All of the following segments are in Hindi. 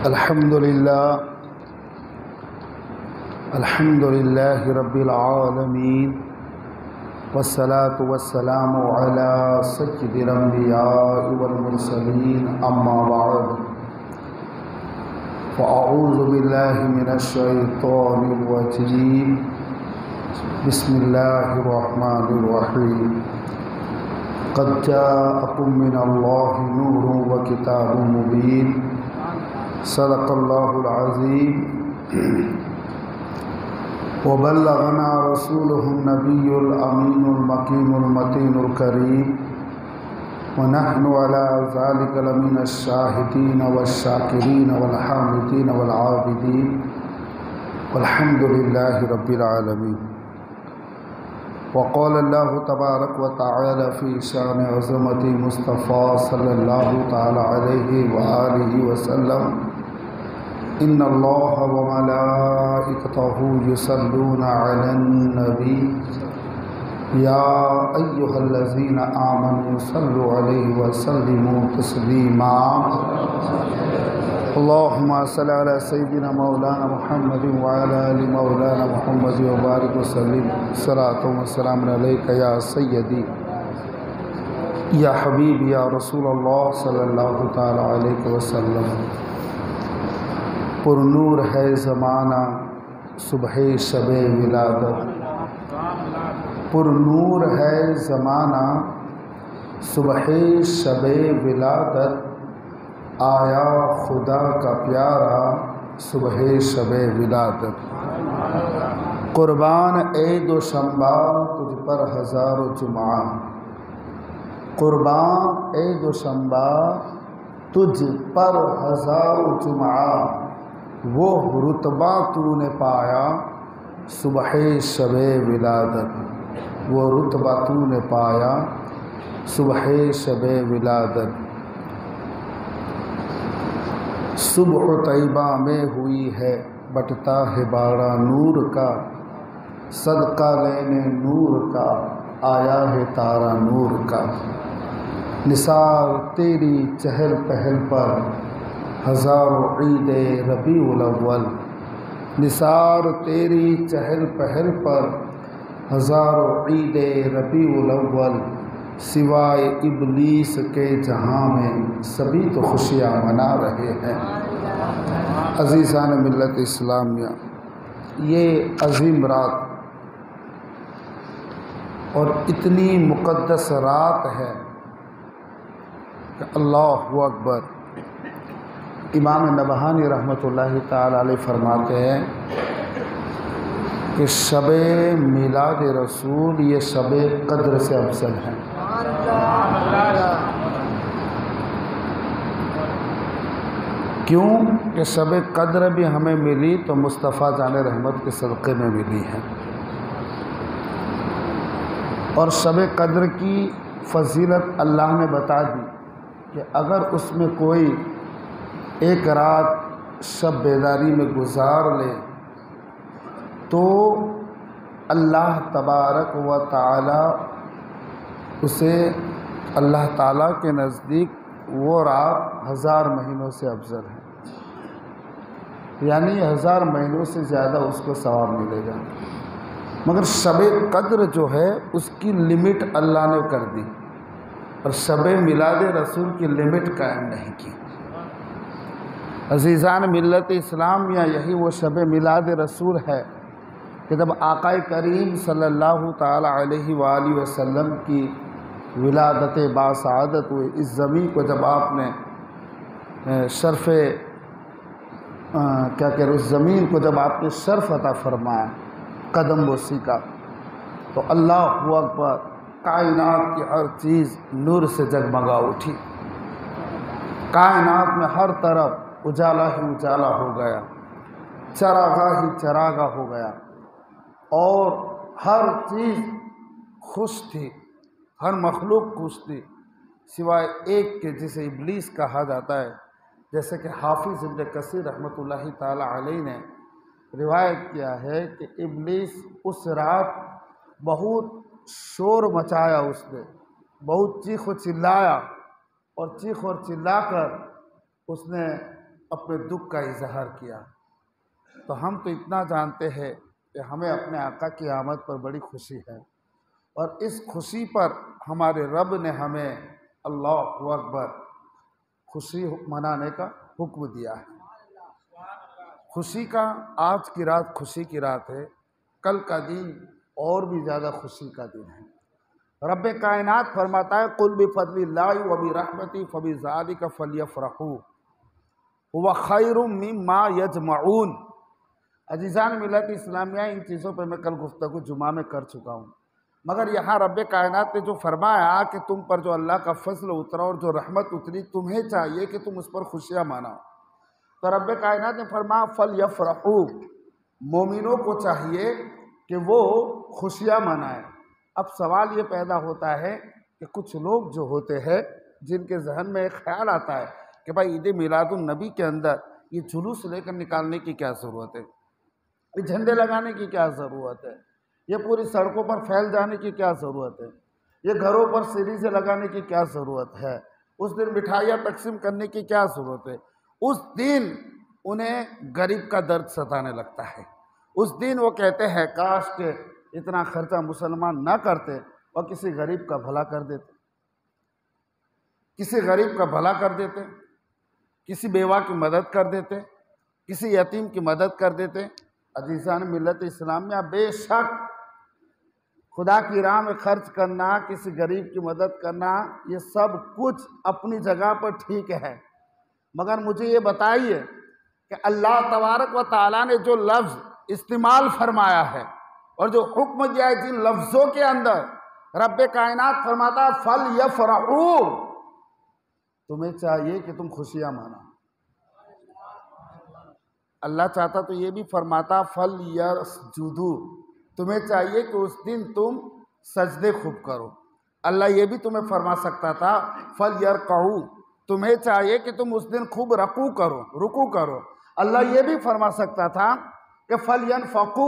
अल्हम्दुलिल्लाहि रब्बिल आलमीन वस्सलातु वस्सलामु अला सय्यिदिल अंबियाइ वल मुरसलीन अम्मा बअद फ़अऊज़ु बिल्लाहि मिनश शैतानिर रजीम बिस्मिल्लाहिर रहमानिर रहीम क़द जाअकुम मिनल्लाहि नूरुन व किताबुम मुबीन सदक़ल्लाहुल अज़ीम वबल्लगना रसूलुहुन नबियुल अमीनुल मकीनुल मतीनुल करीम व नहनु अला ज़ालिका लमिनश शाहिदीन वश्शाकिरीन वल हामिदीन वल आबिदीन वल्हम्दुलिल्लाहि रब्बिल आलमीन। वक़ाल अल्लाहु तबारक व तआला फ़ी शान अज़मति मुस्तफ़ा सल्लल्लाहु तआला अलैहि व आलिहि वसल्लम इन्नल्लाह व मलाइकतहु युसल्लूना अलन नबी या अय्युहल्लज़ीना आमनू सल्लु अलैहि व सल्लिमू तस्लीमा। अल्लाहुम्मा सल्लि अला सय्यिदिना मौलाना मुहम्मदिन व अला आलि मौलाना मुहम्मद व बारिक व सल्लिम सलातो व सलाम अलैका या सय्यदी या हबीब या रसूलल्लाह सल्लल्लाहु तआला अलैहि वसल्लम। पुरनूर है ज़माना सुबह शबे विलादत, पुरनूर है ज़माना सुबह शबे विलादत, आया खुदा का प्यारा सुबह शबे विलादत। कुर्बान ए दो शंबा तुझ पर हज़ारों जुमा, कुर्बान ए दो शंबा तुझ पर हज़ारों जुमा, वो रुतबा तूने पाया सुबह शबे विलादत, वो रुतबा तूने पाया सुबह शबे विलादत। सुबह तैबा में हुई है बटता है बाड़ा नूर का, सदका लेने नूर का आया है तारा नूर का। निसार तेरी चहल पहल पर हज़ारों ईदे रबीउल अव्वल, निसार तेरी चहल पहल पर हज़ारों ईदे रबीउल अव्वल, सिवाय इबलीस के जहाँ में सभी तो खुशियाँ मना रहे हैं। अज़ीज़ान मिल्लत इस्लामिया, ये अज़ीम रात और इतनी मुक़द्दस रात है कि अल्लाहु अकबर। इमाम नबहानी रहमतुल्लाहि ताला अलैह फरमाते हैं कि शबे मिलाद रसूल ये शबे कद्र से अफजल है। क्यों कि शबे कद्र भी हमें मिली तो मुस्तफ़ा जाने रहमत के सदक़े में मिली है। और शबे कद्र की फ़जीलत अल्लाह ने बता दी कि अगर उसमें कोई एक रात शब बेदारी में गुजार ले तो अल्लाह तबारक व ताला उसे अल्लाह ताला के नज़दीक वो रात 1000 महीनों से अफजल है, यानी 1000 महीनों से ज़्यादा उसको सवाब मिलेगा। मगर शबे कद्र जो है उसकी लिमिट अल्लाह ने कर दी और शबे मिलाद रसूल की लिमिट कायम नहीं की। अज़ीज़ान मिल्लत इस्लामिया, यही वो शब मिलाद रसूल है कि जब आक़ाए करीम सल्लल्लाहु ताला अलैहि वालि वसल्लम की विलादत बासआदत हुई। इस ज़मीन को जब आपने शर्फ़ क्या कह रहे, उस ज़मीन को जब आपने शर्फ़ अता फरमाया कदम बोसी का, तो अल्लाहु अकबर, कायनात की हर चीज़ नूर से जगमगा उठी। कायनात में हर तरफ उजाला ही उजाला हो गया, चरागा ही चरागा हो गया और हर चीज़ खुश थी, हर मखलूक खुश थी सिवाय एक के जिसे इब्लीस कहा जाता है। जैसे कि हाफिज़ इब्न कसीर रहमतुल्लाहि ताला अलैह ने रिवायत किया है कि इब्लीस उस रात बहुत शोर मचाया, उसने बहुत चीख चिल्लाया और चीख और चिल्लाकर उसने अपने दुख का इजहार किया। तो हम तो इतना जानते हैं कि हमें अपने आका की आमद पर बड़ी खुशी है, और इस खुशी पर हमारे रब ने हमें अल्लाहु अकबर खुशी मनाने का हुक्म दिया है। खुशी का आज की रात खुशी की रात है, कल का दिन और भी ज़्यादा खुशी का दिन है। रब कायनात फरमाता है कुल बिफज़लिल्लाहि व बिरहमतिही फबिज़ालिका फ़ल्यफ़रहू हुवा खैरुम मिम्मा यजमऊन। अज़ीज़ान मिल्लत इस्लामिया, इन चीज़ों पर मैं कल गुफ्तगू जुमा में कर चुका हूँ, मगर यहाँ रब कायनात ने जो फरमाया कि तुम पर जो अल्लाह का फजल उतरा और जो रहमत उतरी, तुम्हें चाहिए कि तुम उस पर खुशियाँ मनाओ। तो रब कायनात ने फरमाया फ़ल्यफ़रहू, मोमिनों को चाहिए कि वो खुशियाँ मनाएं। अब सवाल ये पैदा होता है कि कुछ लोग जो होते हैं जिनके जहन में एक ख्याल आता है कि भाई ईद मिलादुन नबी के अंदर ये जुलूस लेकर निकालने की क्या ज़रूरत है, ये झंडे लगाने की क्या ज़रूरत है, ये पूरी सड़कों पर फैल जाने की क्या ज़रूरत है, ये घरों पर सीढ़ी से लगाने की क्या ज़रूरत है, उस दिन मिठाइयाँ तकसीम करने की क्या ज़रूरत है। उस दिन उन्हें गरीब का दर्द सताने लगता है। उस दिन वो कहते हैं काश के इतना खर्चा मुसलमान ना करते और किसी गरीब का भला कर देते, किसी गरीब का भला कर देते, किसी बेवा की मदद कर देते, किसी यतीम की मदद कर देते। अज़ीज़ान मिल्लत इस्लामिया, बेशक खुदा की राह में खर्च करना, किसी गरीब की मदद करना, ये सब कुछ अपनी जगह पर ठीक है, मगर मुझे ये बताइए कि अल्लाह तबारक व तआला ने जो लफ्ज़ इस्तेमाल फरमाया है और जो हुक्म दिया है, जिन लफ्ज़ों के अंदर रब कायनात फरमाता फ़ल्यफ़रहू, तुम्हें चाहिए कि तुम खुशियाँ मनाओ। अल्लाह चाहता तो ये भी फरमाता फ़ल्यस्जुदू, तुम्हें चाहिए कि उस दिन तुम सजदे खूब करो। अल्लाह ये भी तुम्हें फरमा सकता था फ़ल्यरकऊ, तुम्हें चाहिए कि तुम उस दिन खूब रुकू करो। अल्लाह ये भी फरमा सकता था कि फ़ल्यनफ़क़ू,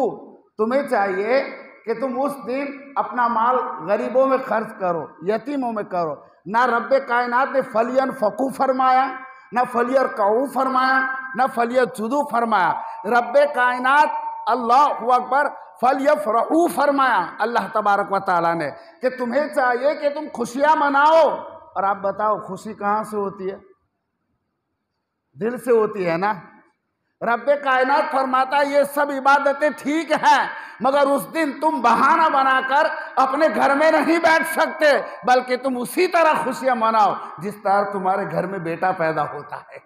तुम्हें चाहिए कि तुम उस दिन अपना माल गरीबों में खर्च करो, यतीमों में करो। ना रब कायनात ने फ़ल्यनफ़क़ू फरमाया, ना फ़ल्यरकऊ फरमाया, ना फ़ल्यस्जुदू फरमाया। रब कायनात अल्लाहु अकबर फ़ल्यफ़रहू फरमाया अल्लाह तबारक व तआला ने कि तुम्हें चाहिए कि तुम खुशियाँ मनाओ। और आप बताओ खुशी कहाँ से होती है? दिल से होती है ना। रब कायनात फरमाता ये सब इबादतें ठीक हैं, मगर उस दिन तुम बहाना बनाकर अपने घर में नहीं बैठ सकते, बल्कि तुम उसी तरह खुशियां मनाओ जिस तरह तुम्हारे घर में बेटा पैदा होता है।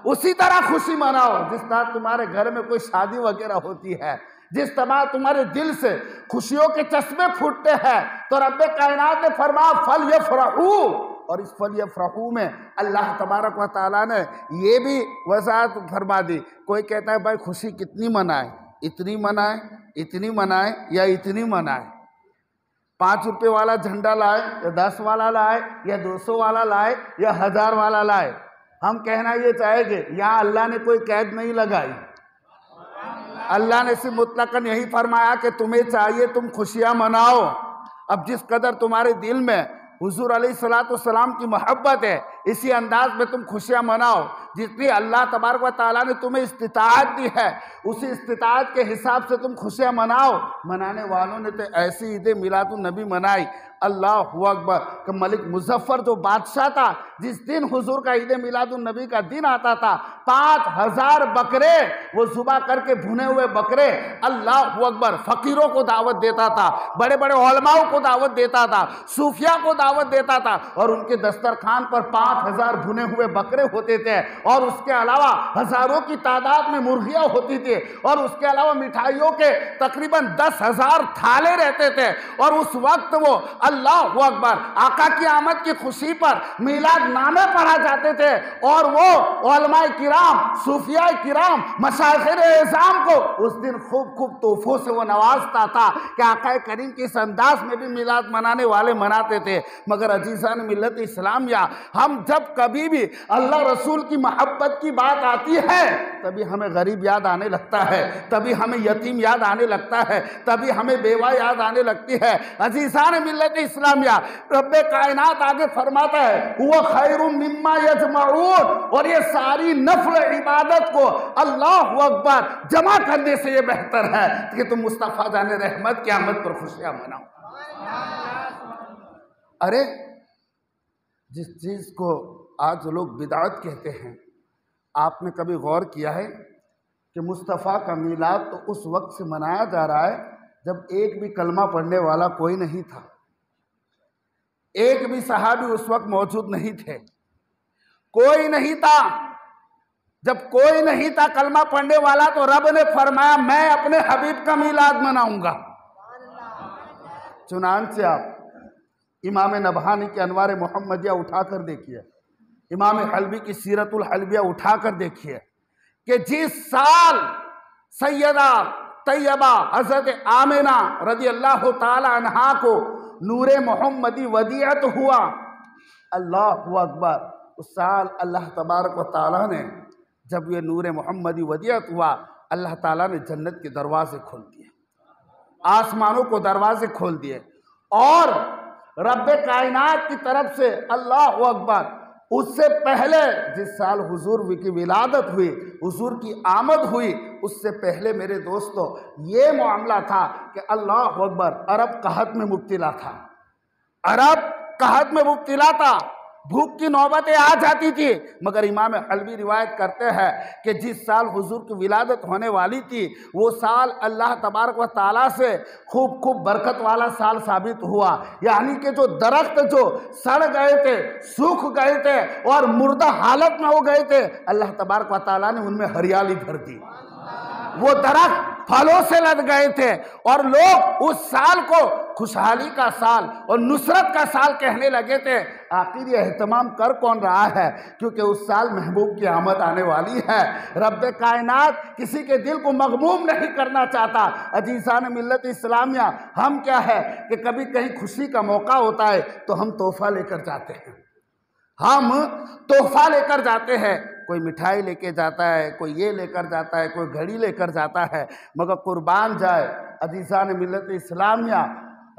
उसी तरह खुशी मनाओ जिस तरह तुम्हारे घर में कोई शादी वगैरह होती है, जिस तरह तुम्हारे दिल से खुशियों के चश्मे फूटते हैं। तो रब कायनात ने फरमाया फ़ल्यफ़रहू, और इस फ़ल्यफ़रहू में अल्लाह तबारक व तआला ने ये भी वज़ाहत फरमा दी। कोई कहता है भाई खुशी कितनी मनाए, इतनी मनाए, इतनी मनाए या इतनी मनाए, 5 रुपये वाला झंडा लाए या 10 वाला लाए या 200 वाला लाए या 1000 वाला लाए। हम कहना ये चाहेंगे यहाँ अल्लाह ने कोई कैद नहीं लगाई। अल्लाह ने सिर्फ मुतलकन यही फरमाया कि तुम्हें चाहिए तुम खुशियाँ मनाओ। अब जिस कदर तुम्हारे दिल में हुजूर अलैहिस्सलाम की मोहब्बत है, इसी अंदाज में तुम खुशियाँ मनाओ। जितनी अल्लाह तबारक व तआला ने तुम्हें इस्तिताअत दी है, उसी इस्तिताअत के हिसाब से तुम खुशियाँ मनाओ। मनाने वालों ने तो ऐसी ईद मिलादुन नबी मनाई, अल्लाहु अकबर, कि मलिक मुजफ्फर जो बादशाह था, जिस दिन हुजूर का ईद मिलादुन नबी का दिन आता था, 5000 बकरे वो ज़ुबा करके भुने हुए बकरे, अल्लाहु अकबर, फ़कीरों को दावत देता था, बड़े बड़े उलमाओं को दावत देता था, सूफिया को दावत देता था, और उनके दस्तरखान पर 5000 भुने हुए बकरे होते थे, और उसके अलावा हज़ारों की तादाद में मुर्गियाँ होती थी, और उसके अलावा मिठाइयों के तकरीबन 10,000 थाले रहते थे। और उस वक्त वो अल्लाहु अकबर आका की आमद की खुशी पर मिलाद नामे पढ़ा जाते थे, और वो उलमाए किराम, सूफिया किराम, मशाइख़ एज़ाम को उस दिन खूब खूब तोहफों से वो नवाजता था कि आका करीम के इस अंदाज में भी मिलाद मनाने वाले मनाते थे। मगर अजीज़ान मिल्लत इस्लामिया, हम जब कभी भी अल्लाह रसूल की मोहब्बत की बात आती है, तभी हमें गरीब याद आने लगता है, तभी हमें यतीम याद आने लगता है, तभी हमें बेवा याद आने लगती है। अजीज़ान मिल्लत इस्लामिया। रब्बे कायनात आगे फरमाता है हुवा खैरुम मिम्मा यजमऊन, और ये सारी नफल इबादत को अल्लाहु अकबर जमा करने से ये बेहतर है कि तुम मुस्तफ़ा जाने रहमत की आमद पर खुशियां मनाओ। अरे जिस चीज़ को आज लोग बिदात कहते हैं, आपने कभी गौर किया है कि मुस्तफ़ा का मीलाद तो उस वक्त से मनाया जा रहा है जब एक भी कलमा पढ़ने वाला कोई नहीं था, एक भी सहाबी उस वक्त मौजूद नहीं थे, कोई नहीं था। जब कोई नहीं था कलमा पढ़ने वाला तो रब ने फरमाया मैं अपने हबीब का मीलाद मनाऊंगा। चुनांचे आप इमाम नबहानी के अनवार मोहम्मदिया उठाकर देखिए, इमाम हल्बी की सीरतुल हल्बिया उठाकर देखिए कि जिस साल सैयदा तैयबा हज़रत आमिना रज़ी अल्लाह ताला अन्हा को नूरे मोहम्मदी वदियत हुआ, अल्लाहु अकबर, उस साल अल्लाह तबारक व ताला ने जब ये नूरे मोहम्मदी वदियत हुआ, अल्लाह ताला ने जन्नत के दरवाजे खोल दिए, आसमानों को दरवाजे खोल दिए, और रब्बे कायनात की तरफ से अल्लाहु अकबर उससे पहले जिस साल हुजूर की विलादत हुई, हुजूर की आमद हुई, उससे पहले मेरे दोस्तों ये मामला था कि अल्लाहु अकबर अरब कहत में मुब्तला था, अरब कहत में मुब्तला था, भूख की नौबतें आ जाती थी। मगर इमाम हल्बी रिवायत करते हैं कि जिस साल हुजूर की विलादत होने वाली थी वो साल अल्लाह तबारक व ताला से खूब बरकत वाला साल साबित हुआ, यानी कि जो दरख्त जो सड़ गए थे, सूख गए थे और मुर्दा हालत में हो गए थे, अल्लाह तबारक व ताला ने उनमें हरियाली भर दी, वो दरख्त फलों से लद गए थे, और लोग उस साल को खुशहाली का साल और नुसरत का साल कहने लगे थे। आखिर ये एहतमाम कर कौन रहा है, क्योंकि उस साल महबूब की आमद आने वाली है। रब्बे कायनात किसी के दिल को मगमूम नहीं करना चाहता। अजीज़ान मिल्लत इस्लामिया, हम क्या है कि कभी कहीं खुशी का मौका होता है तो हम तोहफा लेकर जाते हैं, हम तोहफा लेकर जाते हैं, कोई मिठाई लेके जाता है, कोई ये लेकर जाता है, कोई घड़ी लेकर जाता है, मगर कुर्बान जाए अजीज़ान मिल्लत इस्लामिया,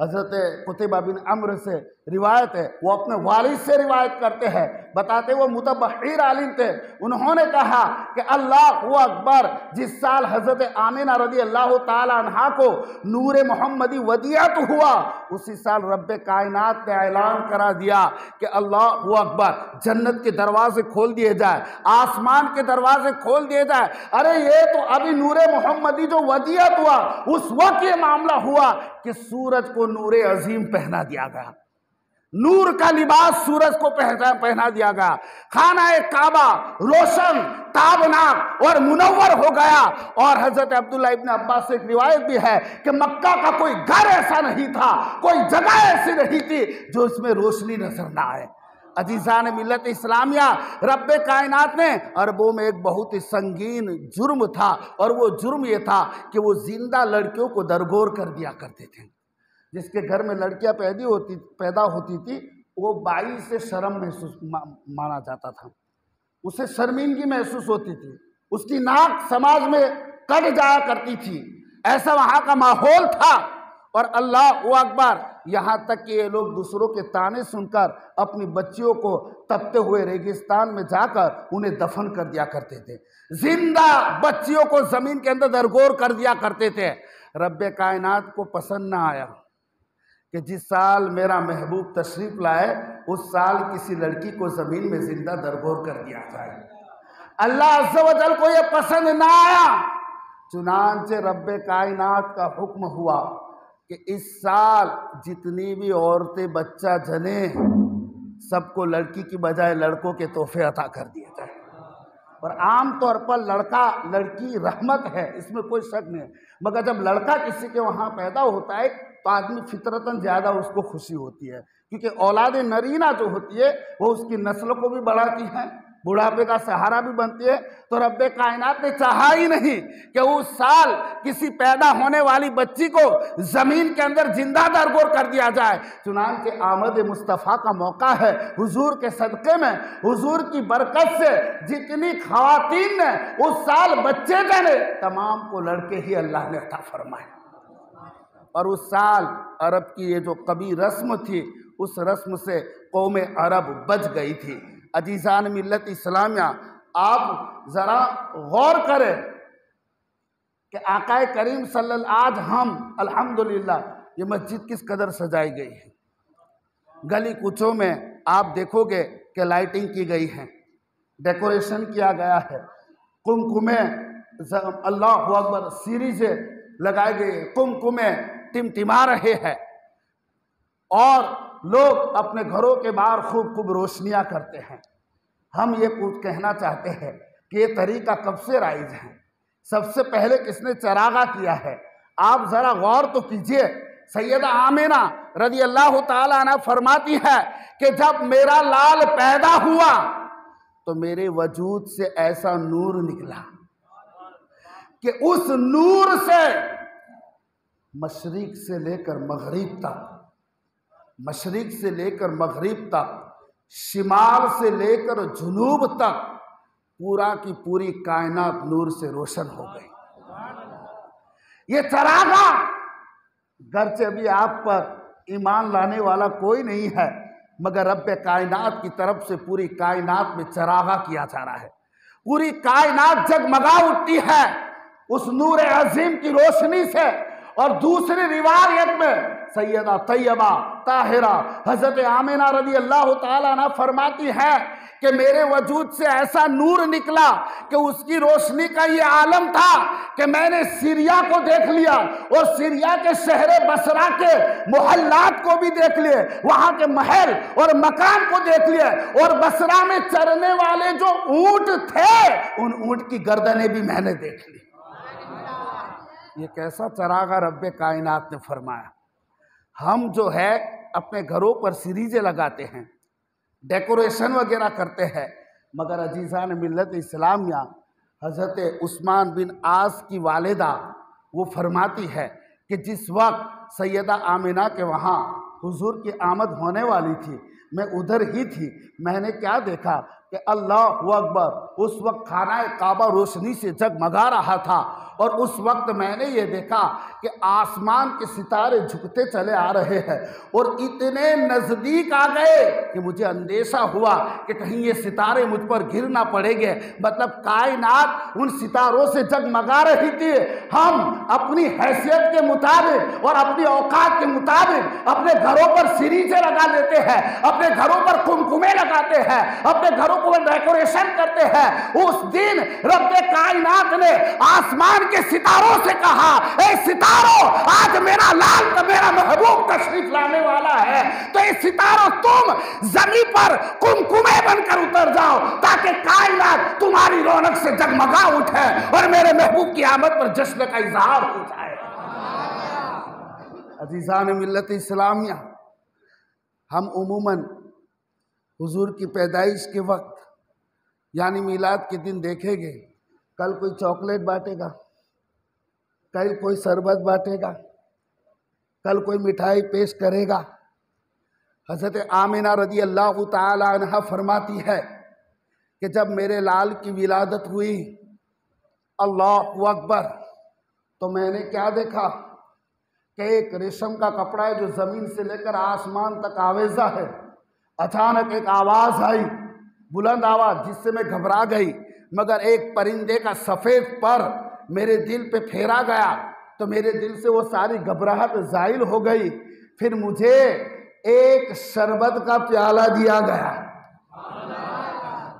हज़रत कुतैबा बिन अम्र से रिवायत है, वो अपने वालिद से रिवायत करते हैं, बताते वो मुतबहिर आलिम थे, उन्होंने कहा कि अल्लाहु अकबर, जिस साल हज़रत आमिना रज़ी अल्लाह ताला अन्हा को नूरे मोहम्मदी वदियत हुआ, उसी साल रब्बे कायनात ने ऐलान करा दिया कि अल्लाहु अकबर, जन्नत के दरवाजे खोल दिए जाए, आसमान के दरवाजे खोल दिए जाए। अरे ये तो अभी नूरे मोहम्मदी जो वदियत हुआ उस वक्त ये मामला हुआ कि सूरज को नूरे अजीम पहना दिया गया, नूर का लिबास सूरज को पहना दिया गया, खाना ए काबा रोशन ताबनाक और मुनव्वर हो गया। और हजरत अब्दुल्ला इब्न अब्बास से एक रिवायत भी है कि मक्का का कोई घर ऐसा नहीं था, कोई जगह ऐसी नहीं थी जो इसमें रोशनी नजर ना आए। अजीज़ान मिल्लत इस्लामिया, रब्बे कायनात ने अरबों में एक बहुत ही संगीन जुर्म था, और वो जुर्म ये था कि वो जिंदा लड़कियों को दरगोर कर दिया करते थे। जिसके घर में लड़कियां पैदा होती थी वो बाई से शर्म महसूस माना जाता था, उसे शर्मिंदगी महसूस होती थी, उसकी नाक समाज में कट जाया करती थी, ऐसा वहाँ का माहौल था। और अल्लाहु अकबर, यहाँ तक कि ये लोग दूसरों के ताने सुनकर अपनी बच्चियों को तपते हुए रेगिस्तान में जाकर उन्हें दफन कर दिया करते थे, जिंदा बच्चियों को जमीन के अंदर दरगोर कर दिया करते थे। रब्बे कायनात को पसंद ना आया कि जिस साल मेरा महबूब तशरीफ लाए उस साल किसी लड़की को जमीन में जिंदा दरगोर कर दिया जाए। अल्लाह अज़्ज़ व जल को यह पसंद ना आया, चुनांचे रब्बे कायनात का हुक्म हुआ कि इस साल जितनी भी औरतें बच्चा जने सबको लड़की की बजाय लड़कों के तोहफे अता कर दिए जाए। और आम तौर पर लड़का लड़की रहमत है, इसमें कोई शक नहीं, मगर जब लड़का किसी के वहाँ पैदा होता है तो आदमी फितरतन ज़्यादा उसको खुशी होती है, क्योंकि औलाद नरीना जो होती है वो उसकी नस्ल को भी बढ़ाती है, बुढ़ापे का सहारा भी बनती है। तो रब्बे कायनात ने चाहा ही नहीं कि उस साल किसी पैदा होने वाली बच्ची को जमीन के अंदर जिंदा दरगोर कर दिया जाए। चुनांचे आमद मुस्तफ़ा का मौका है, हुजूर के सदक़े में, हुजूर की बरकत से जितनी ख़वातीन ने उस साल बच्चे जने तमाम को लड़के ही अल्लाह ने अता फरमाए। और उस साल अरब की ये जो कभी रस्म थी, उस रस्म से कौम अरब बच गई थी। अजीज़ान मिल्लत इस्लामिया, आप ज़रा गौर करें कि आकाए करीम सल्लल्लाहु आज हम अल्हम्दुलिल्लाह ये मस्जिद किस कदर सजाई गई है। गली कूचों में आप देखोगे कि लाइटिंग की गई है, डेकोरेशन किया गया है, कुमकुमे अल्लाहु अकबर सीरीज़ें लगाई गई है, कुमकुमे टिमटिमा रहे हैं और लोग अपने घरों के बाहर खूब खूब रोशनियां करते हैं। हम ये कहना चाहते हैं कि ये तरीका कब से राइज है, सबसे पहले किसने चरागा किया है? आप ज़रा गौर तो कीजिए। सैयदा आमिना रज़ी अल्लाह ताला अन्हा फरमाती है कि जब मेरा लाल पैदा हुआ तो मेरे वजूद से ऐसा नूर निकला कि उस नूर से मशरिक से लेकर मगरिब तक, मशरिक से लेकर मगरिब तक, शिमाल से लेकर जुनूब तक पूरा की पूरी कायनात नूर से रोशन हो गई। ये चरागा, गर्चे अभी आप पर ईमान लाने वाला कोई नहीं है, मगर रब्बे कायनात की तरफ से पूरी कायनात में चरागा किया जा रहा है। पूरी कायनात जगमगा उठती है उस नूर अजीम की रोशनी से। और दूसरी रिवायत में सैयदा तैयबा ताहिरा हजरत आमिना रज़ी अल्लाह ताला अन्हा फरमाती है कि मेरे वजूद से ऐसा नूर निकला कि उसकी रोशनी का ये आलम था कि मैंने सीरिया को देख लिया और सीरिया के शहर बसरा के मोहल्लात को भी देख लिए, वहाँ के महल और मकान को देख लिए, और बसरा में चरने वाले जो ऊंट थे उन ऊंट की गर्दनें भी मैंने देख ली। ये कैसा चरागा रब्बे कायनात ने फरमाया। हम जो है अपने घरों पर सीरीजें लगाते हैं, डेकोरेशन वगैरह करते हैं, मगर अजीज़ान मिल्लत इस्लामिया हज़रत उस्मान बिन आस की वालिदा वो फरमाती है कि जिस वक्त सैयदा आमिना के वहाँ हुजूर की आमद होने वाली थी, मैं उधर ही थी। मैंने क्या देखा कि अल्लाहु अकबर, उस वक्त खाना काबा रोशनी से जगमगा रहा था और उस वक्त मैंने ये देखा कि आसमान के सितारे झुकते चले आ रहे हैं और इतने नज़दीक आ गए कि मुझे अंदेशा हुआ कि कहीं ये सितारे मुझ पर गिर ना पड़ेंगे। मतलब कायनात उन सितारों से जगमगा रही थी। हम अपनी हैसियत के मुताबिक और अपनी औकात के मुताबिक अपने घरों पर सीरीजें लगा देते हैं, अपने घरों पर कुमकुमे लगाते हैं, अपने घरों पर डेकोरेशन करते हैं। उस दिन रब्बे कायनात ने आसमान के सितारों से कहा, ए सितारों, आज मेरा लाल तो मेरा महबूब तशरीफ लाने वाला है, तो ये सितारों तुम जमीन पर कुमकुमे बनकर उतर जाओ ताकि कायनात तुम्हारी रौनक से जगमगा उठे और मेरे महबूब की आमद पर जश्न का इजहार हो जाए। अजीज़ान मिल्लत इस्लामिया, हम उमूमन हुजूर की पैदाइश के वक्त यानी मिलाद के दिन देखेंगे, कल कोई चॉकलेट बांटेगा, कल कोई शरबत बांटेगा, कल कोई मिठाई पेश करेगा। हज़रत आमिना रज़ी अल्लाह ताला अन्हा फरमाती है कि जब मेरे लाल की विलादत हुई, अल्लाहु अकबर, तो मैंने क्या देखा कि एक रेशम का कपड़ा है जो ज़मीन से लेकर आसमान तक आवेजा है। अचानक एक आवाज़ आई, बुलंद आवाज़, जिससे मैं घबरा गई, मगर एक परिंदे का सफ़ेद पर मेरे दिल पे फेरा गया तो मेरे दिल से वो सारी घबराहट ज़ाइल हो गई। फिर मुझे एक शरबत का प्याला दिया गया।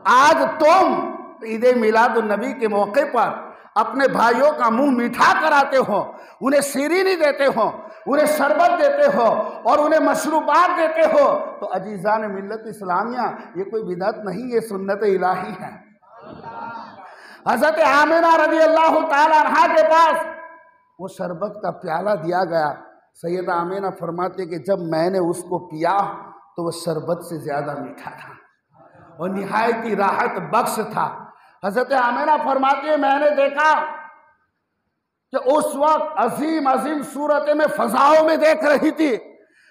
आज तुम ईद मिलाद नबी के मौके पर अपने भाइयों का मुंह मीठा कराते हो, उन्हें शीरीनी देते हो, उन्हें शरबत देते हो और उन्हें मशरूबात देते हो, तो अजीज़ान मिल्लत इस्लामिया ये कोई बिदअत नहीं, ये सुन्नत इलाही है। हज़रत आमिना रज़ी अल्लाह ताला अन्हा के पास वो शरबत का प्याला दिया गया। सैयदा आमिना फरमाते कि जब मैंने उसको पिया तो वो शरबत से ज़्यादा मीठा था और निहायत ही राहत बख्श था। हज़रत आमिना फरमाती है, मैंने देखा कि उस वक्त अजीम अजीम सूरतें में फ़ज़ाओं में देख रही थी।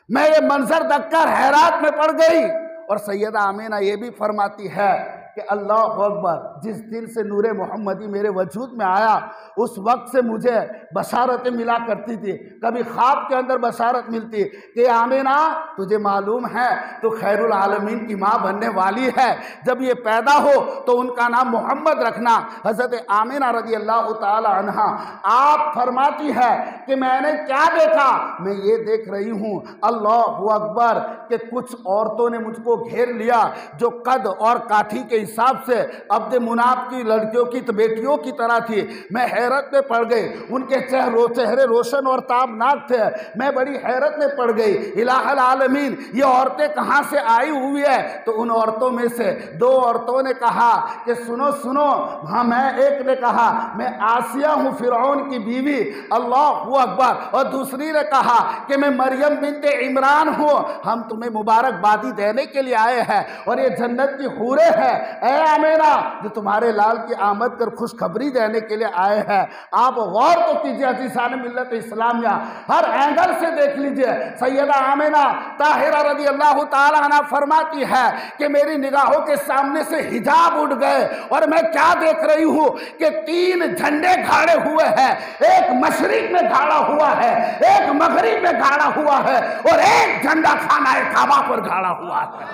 मैं ये मंजर देखकर हैरात में पड़ गई। और सैयदा आमिना ये भी फरमाती है कि अल्लाह अकबर, जिस दिन से नूरे मोहम्मदी मेरे वजूद में आया उस वक्त से मुझे बशारतें मिला करती थी। कभी ख्वाब के अंदर बशारत मिलती कि आमीना तुझे मालूम है तो खैरुल आलमीन की माँ बनने वाली है, जब ये पैदा हो तो उनका नाम मोहम्मद रखना। हज़रत आमीना रज़ी अल्लाह ताला अन्हा आप फरमाती है कि मैंने क्या देखा, मैं ये देख रही हूँ अल्लाह अकबर कि कुछ औरतों ने मुझको घेर लिया जो कद और काठी के हिसाब से अब्द मुनाफ की लड़कियों की बेटियों की तरह थी। मैं हैरत में पड़ गई, उनके चेहरे रोशन और ताबनाक थे। मैं बड़ी हैरत में पड़ गई, इलाहुल आलमीन ये औरतें कहाँ से आई हुई है। तो उन औरतों में से दो औरतों ने कहा कि सुनो सुनो, हाँ मैं एक ने कहा मैं आसिया हूँ फिरौन की बीवी, अल्लाह अकबर, और दूसरी ने कहा कि मैं मरियम बिन्ते इमरान हूँ, हम तुम्हें मुबारकबादी देने के लिए आए हैं और ये जन्नत की हूरे हैं ऐ आमीना जो तुम्हारे लाल की आमद कर खुशखबरी देने के लिए आए हैं। आप गौर तो कीजिए अज़ीज़ान मिल्लत इस्लामिया, हर एंगल से देख लीजिए। सैयदा आमीना ताहिरा रज़ी अल्लाह ताला अन्हा फरमाती है कि मेरी निगाहों के सामने से हिजाब उड़ गए और मैं क्या देख रही हूँ कि 3 झंडे गाड़े हुए हैं, एक मशरिक में गाड़ा हुआ है, एक मगरिब में गाड़ा हुआ है और एक झंडा खाना काबा पर गाड़ा हुआ है।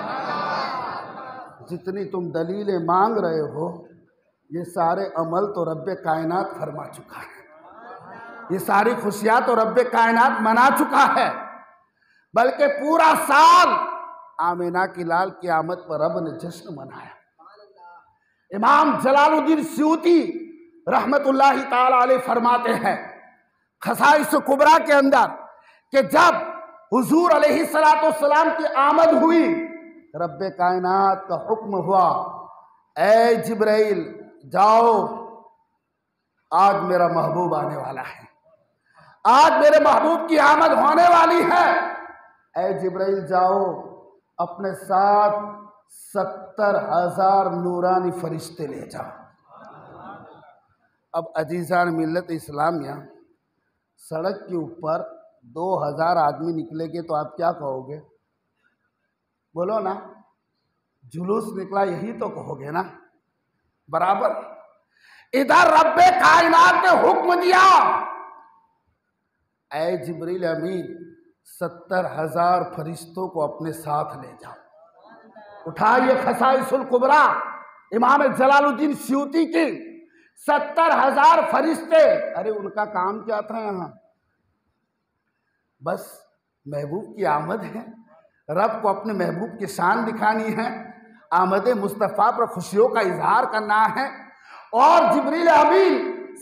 जितनी तुम दलीलें मांग रहे हो ये सारे अमल तो रब्बे कायनात फरमा चुका है, ये सारी खुशियां तो रब्बे कायनात मना चुका है। बल्कि पूरा साल आमीना की लाल की आमद पर रब ने जश्न मनाया। इमाम जलालुद्दीन सयूती रहमतुल्लाहि ताला अलैह फरमाते हैं खसाइस कुबरा के अंदर कि जब हुजूर अलैहिस्सलातु वस्सलाम की आमद हुई, रब्बे कायनात का हुक्म हुआ, ऐ जिब्राइल जाओ, आज मेरा महबूब आने वाला है, आज मेरे महबूब की आमद होने वाली है। ऐ जिब्राइल जाओ, अपने साथ 70,000 नूरानी फरिश्ते ले जाओ। अब अजीज़ान मिल्लत इस्लामिया, सड़क के ऊपर 2000 आदमी निकलेंगे तो आप क्या कहोगे? बोलो ना, जुलूस निकला, यही तो कहोगे ना। बराबर इधर रब्बे कायनात ने हुक्म दिया, ऐ जिब्रील अमीन 70,000 फरिश्तों को अपने साथ ले जाओ। उठाइए खसाइसुल कुबरा इमाम जलालुद्दीन सयूती की, 70,000 फरिश्ते। अरे उनका काम क्या था यहाँ? बस महबूब की आमद है, रब को अपने महबूब की शान दिखानी है, आमद मुस्तफ़ा पर खुशियों का इजहार करना है। और जिब्रील अमीन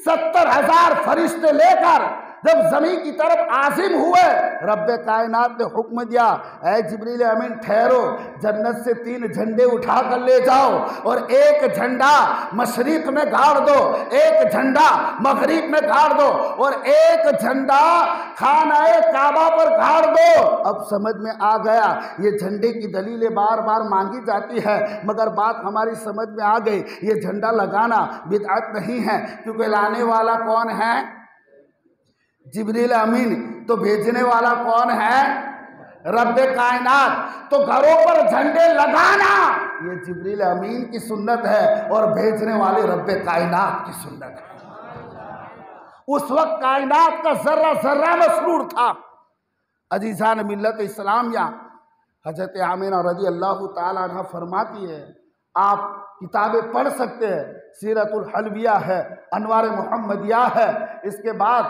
70,000 फरिश्ते लेकर जब जमीन की तरफ आज़िम हुए, रब्बे कायनात ने हुक्म दिया, ऐ जिब्रील अमीन ठहरो, जन्नत से 3 झंडे उठा कर ले जाओ और एक झंडा मशरिक में गाड़ दो, एक झंडा मगरिब में गाड़ दो और एक झंडा खानाए काबा पर गाड़ दो। अब समझ में आ गया, ये झंडे की दलीलें बार बार मांगी जाती है, मगर बात हमारी समझ में आ गई, ये झंडा लगाना बिदअत नहीं है, क्योंकि लाने वाला कौन है? जिब्रील अमीन। तो भेजने वाला कौन है? रब्बे कायनात। तो घरों पर झंडे लगाना ये जिब्रील अमीन की सुन्नत है और भेजने वाले रब्बे कायनात की सुन्नत है। उस वक्त कायनात का जर्रा जर्रा मसरूर था। अजीज़ान मिल्लत इस्लामिया, हजरत आमीना रज़ी अल्लाह ताला अन्हा फरमाती है, आप किताबें पढ़ सकते हैं, सीरतुल हलविया है, अनवार मोहम्मदिया है, इसके बाद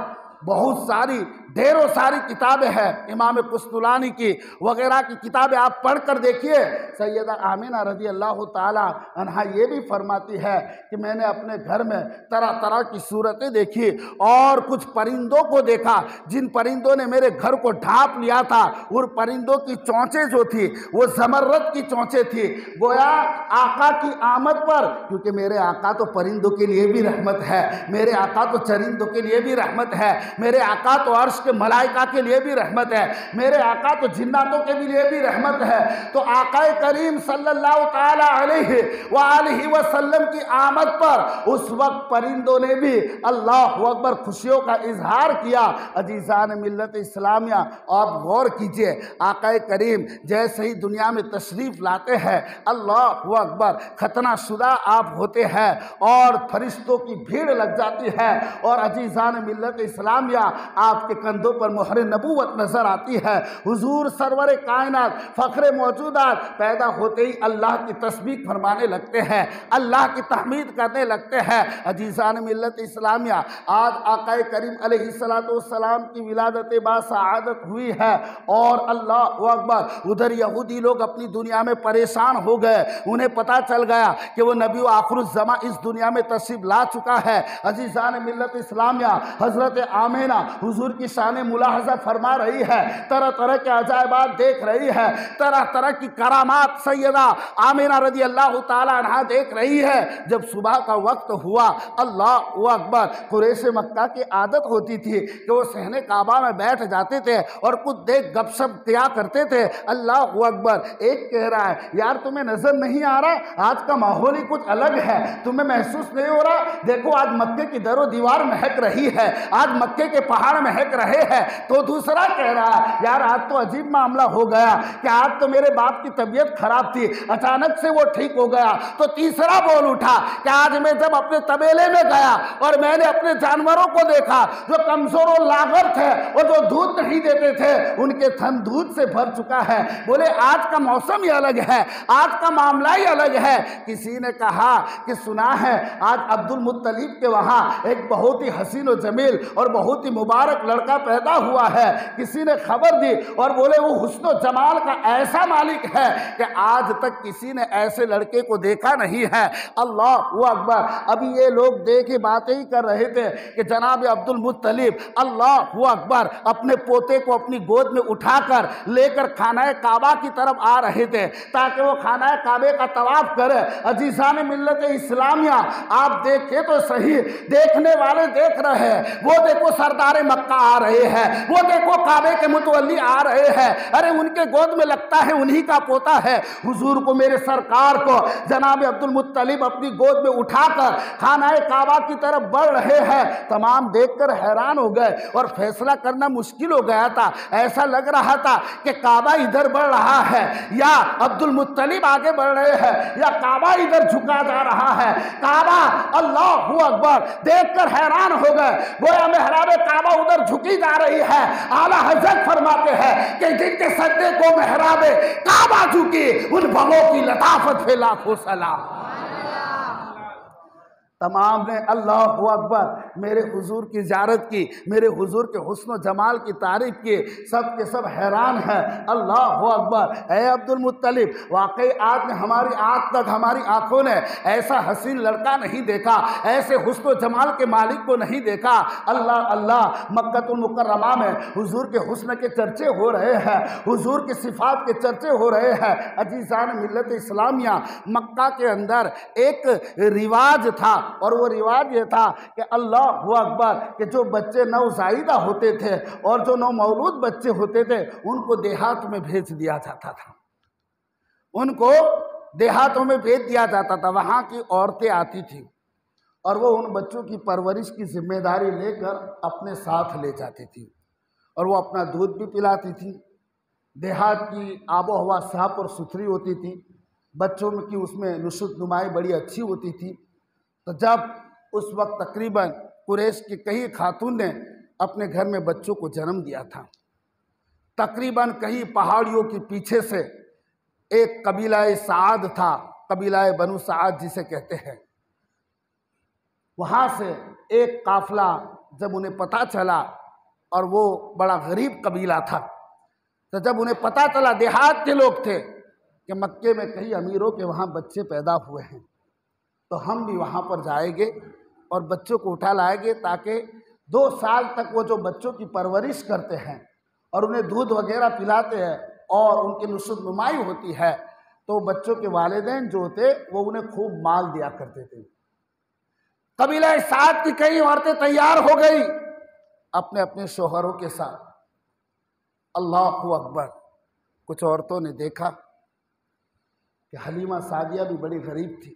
बहुत सारी ढेरों सारी किताबें हैं इमाम कुस्तुलानी की वगैरह की किताबें आप पढ़ कर देखिए। सैयदा आमीना रज़ी अल्लाह ताला अन्हा ये भी फरमाती है कि मैंने अपने घर में तरह तरह की सूरतें देखी और कुछ परिंदों को देखा, जिन परिंदों ने मेरे घर को ढांप लिया था। उन परिंदों की चोंचें जो थी वो ज़मर्रद की चोंचें थी। गोया आका की आमद पर, क्योंकि मेरे आका तो परिंदों के लिए भी रहमत है, मेरे आका तो चरिंदों के लिए भी रहमत है, मेरे आका तो अर्श के मलाइका के लिए भी रहमत है, मेरे आका तो जिन्नातों के लिए भी रहमत है। तो आका करीम सल्लल्लाहु ताला अलैहि वसल्लम की आमद पर उस वक्त परिंदों ने भी अल्लाहु अकबर खुशियों का इजहार किया। अजीज़ान मिल्लत इस्लामिया, आप गौर कीजिए, आका करीम जैसे ही दुनिया में तशरीफ लाते हैं, अल्लाहु अकबर खतना शुदा आप होते हैं और फरिश्तों की भीड़ लग जाती है और अजीज़ान मिल्लत इस्लामिया आपके कंधों पर मोहर नबूवत नजर आती है। हुजूर सरवर कायनात फ़ख्र मौजूदात पैदा होते ही अल्लाह की तस्बीह फरमाने लगते हैं, अल्लाह की तहमीद करने लगते हैं। अजीज़ान मिल्लत इस्लामिया, आज आका करीम अलैहिस्सलातु वस्सलाम की विलादत बासआदत हुई है और अल्लाहु अकबर उधर यहूदी लोग अपनी दुनिया में परेशान हो गए। उन्हें पता चल गया कि वो नबी आखिरुज़्ज़मा इस दुनिया में तशरीफ ला चुका है। अजीज़ान मिल्लत इस्लामिया, हज़रत आमिना हुजूर की शान मुलाहज़ा फरमा रही है, तरह तरह के अजायबात देख रही है, तरह तरह की करामात सैयदा आमिना रज़ी अल्लाह ताला अन्हा देख रही है। जब सुबह का वक्त हुआ, अल्लाहु अकबर, कुरैश मक्का की आदत होती थी कि वो सहने काबा में बैठ जाते थे और कुछ देख गपशप किया करते थे। अल्लाहु अकबर, एक कह रहा है, यार तुम्हें नजर नहीं आ रहा, आज का माहौल ही कुछ अलग है, तुम्हें महसूस नहीं हो रहा? देखो आज मक्के की दरो दीवार महक रही है, आज मक्के के पहाड़ महक रहे हैं। तो दूसरा कह रहा है, यार आज तो अजीब मामला हो गया कि आज तो मेरे बाप की तबीयत खराब थी, अचानक से वो ठीक हो गया। तो तीसरा बोल उठा कि आज मैं जब अपने तबेले में गया और मैंने अपने जानवरों को देखा जो कमजोर और लागर थे और जो दूध नहीं देते थे, उनके थन दूध से भर चुका है। बोले आज का मौसम ही अलग है, आज का मामला ही अलग है। किसी ने कहा कि सुना है आज अब्दुल मुत्तलिब के वहाँ एक बहुत ही हसीन और जमील और बहुत ही मुबारक लड़का पैदा हुआ है। किसी ने खबर दी और बोले वो हुस्न और जमाल का ऐसा मालिक है कि आज तक किसी ने ऐसे लड़के को देखा नहीं है। अल्लाहु अकबर, अभी ये लोग देखे बातें ही कर रहे थे कि जनाब अब्दुल मुत्तलिब अल्लाहु अकबर अपने पोते को अपनी गोद में उठाकर लेकर खानाए काबा की तरफ आ रहे थे ताकि वो खानाए काबे का तवाफ करे। अजीज़ान मिल्लत इस्लामिया, आप देखें तो सही, देखने वाले देख रहे हैं, वो देखो सरदार मक्का आ रहे हैं, वो देखो काबे के मुतवल्ली आ रहे हैं, अरे उनके गोद में लगता है उन्हीं का पोता है। हुजूर को, मेरे सरकार को जनाब अब्दुल मुत्तलिब अपनी गोद में उठाकर खानाए काबा की तरफ बढ़ रहे हैं। तमाम देखकर हैरान हो गए और फैसला करना मुश्किल हो गया था। ऐसा लग रहा था कि काबा इधर बढ़ रहा है या अब्दुल मुत्तलिब आगे बढ़ रहे हैं या काबा इधर झुका जा रहा है। काबा, अल्लाहु अकबर, देखकर हैरान हो गए, गोया मेहराबे काबा उधर झुकी जा रही है। आला हज़रत फरमाते हैं कि जिनके सजदे को मेहराबे काबा झुकी, उन भगों की लताफत पे लाखों सलाम। तमाम ने अल्लाहु अकबर, मेरे हुजूर की ज़ियारत की, मेरे हुजूर के हुस्न जमाल की तारीफ की, सब के सब हैरान है। अल्लाहु अकबर, ए अब्दुल मुत्तलिब, वाकई आज ने हमारी आँख तक, हमारी आँखों ने ऐसा हसीन लड़का नहीं देखा, ऐसे हुस्न जमाल के मालिक को नहीं देखा। अल्लाह अल्लाह, मक्कतुल मुकर्रमा में हुजूर के हुस्न के चर्चे हो रहे हैं, हुजूर की सिफात के चर्चे हो रहे हैं। अजीज़ान मिल्लत इस्लामिया, मक्का के अंदर एक रिवाज था और वो रिवाज ये था कि अल्लाहु अकबर के जो बच्चे नवज़ायदा होते थे और जो नवमौलूद बच्चे होते थे, उनको देहात में भेज दिया जाता था, उनको देहातों में भेज दिया जाता था। वहाँ की औरतें आती थी और वो उन बच्चों की परवरिश की जिम्मेदारी लेकर अपने साथ ले जाती थी और वो अपना दूध भी पिलाती थी। देहात की आबो हवा साफ और सुथरी होती थी, बच्चों की उसमें नुशुत नुमाई बड़ी अच्छी होती थी। तो जब उस वक्त तकरीबन कुरैश की कई खातून ने अपने घर में बच्चों को जन्म दिया था, तकरीबन कई पहाड़ियों के पीछे से एक कबीला साद था, कबीला बनु साद जिसे कहते हैं, वहाँ से एक काफिला जब उन्हें पता चला, और वो बड़ा गरीब कबीला था, तो जब उन्हें पता चला, देहात के लोग थे, कि मक्के में कई अमीरों के वहाँ बच्चे पैदा हुए हैं, तो हम भी वहाँ पर जाएंगे और बच्चों को उठा लाएंगे ताकि 2 साल तक वो जो बच्चों की परवरिश करते हैं और उन्हें दूध वगैरह पिलाते हैं और उनकी नुसरत नुमाई होती है, तो बच्चों के वालिदैन जो थे वो उन्हें खूब माल दिया करते थे। कबीला साद की कई औरतें तैयार हो गई अपने अपने शोहरों के साथ। अल्लाहु अकबर। कुछ औरतों ने देखा कि हलीमा सादिया भी बड़ी गरीब थी,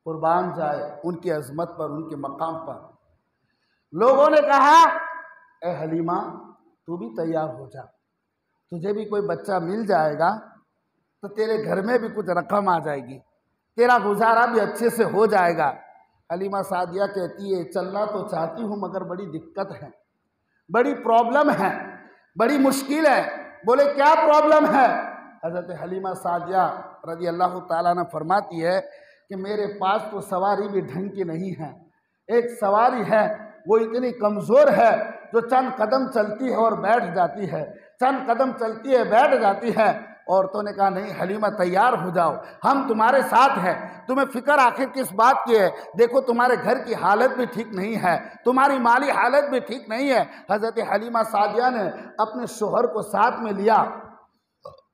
कुर्बान जाए उनकी अजमत पर, उनके मकाम पर। लोगों ने कहा, ए हलीमा तू भी तैयार हो जा, तुझे भी कोई बच्चा मिल जाएगा तो तेरे घर में भी कुछ रकम आ जाएगी, तेरा गुजारा भी अच्छे से हो जाएगा। हलीमा सादिया कहती है, चलना तो चाहती हूँ मगर बड़ी दिक्कत है, बड़ी प्रॉब्लम है, बड़ी मुश्किल है। बोले क्या प्रॉब्लम है? हज़रत हलीमा सादिया रज़ी अल्लाह ताला अन्हा फरमाती है कि मेरे पास तो सवारी भी ढंग की नहीं है। एक सवारी है वो इतनी कमज़ोर है जो चंद कदम चलती है और बैठ जाती है, चंद कदम चलती है बैठ जाती है। औरतों ने कहा, नहीं हलीमा तैयार हो जाओ, हम तुम्हारे साथ हैं, तुम्हें फिक्र आखिर किस बात की है? देखो तुम्हारे घर की हालत भी ठीक नहीं है, तुम्हारी माली हालत भी ठीक नहीं है। हज़रत हलीमा सादिया ने अपने शोहर को साथ में लिया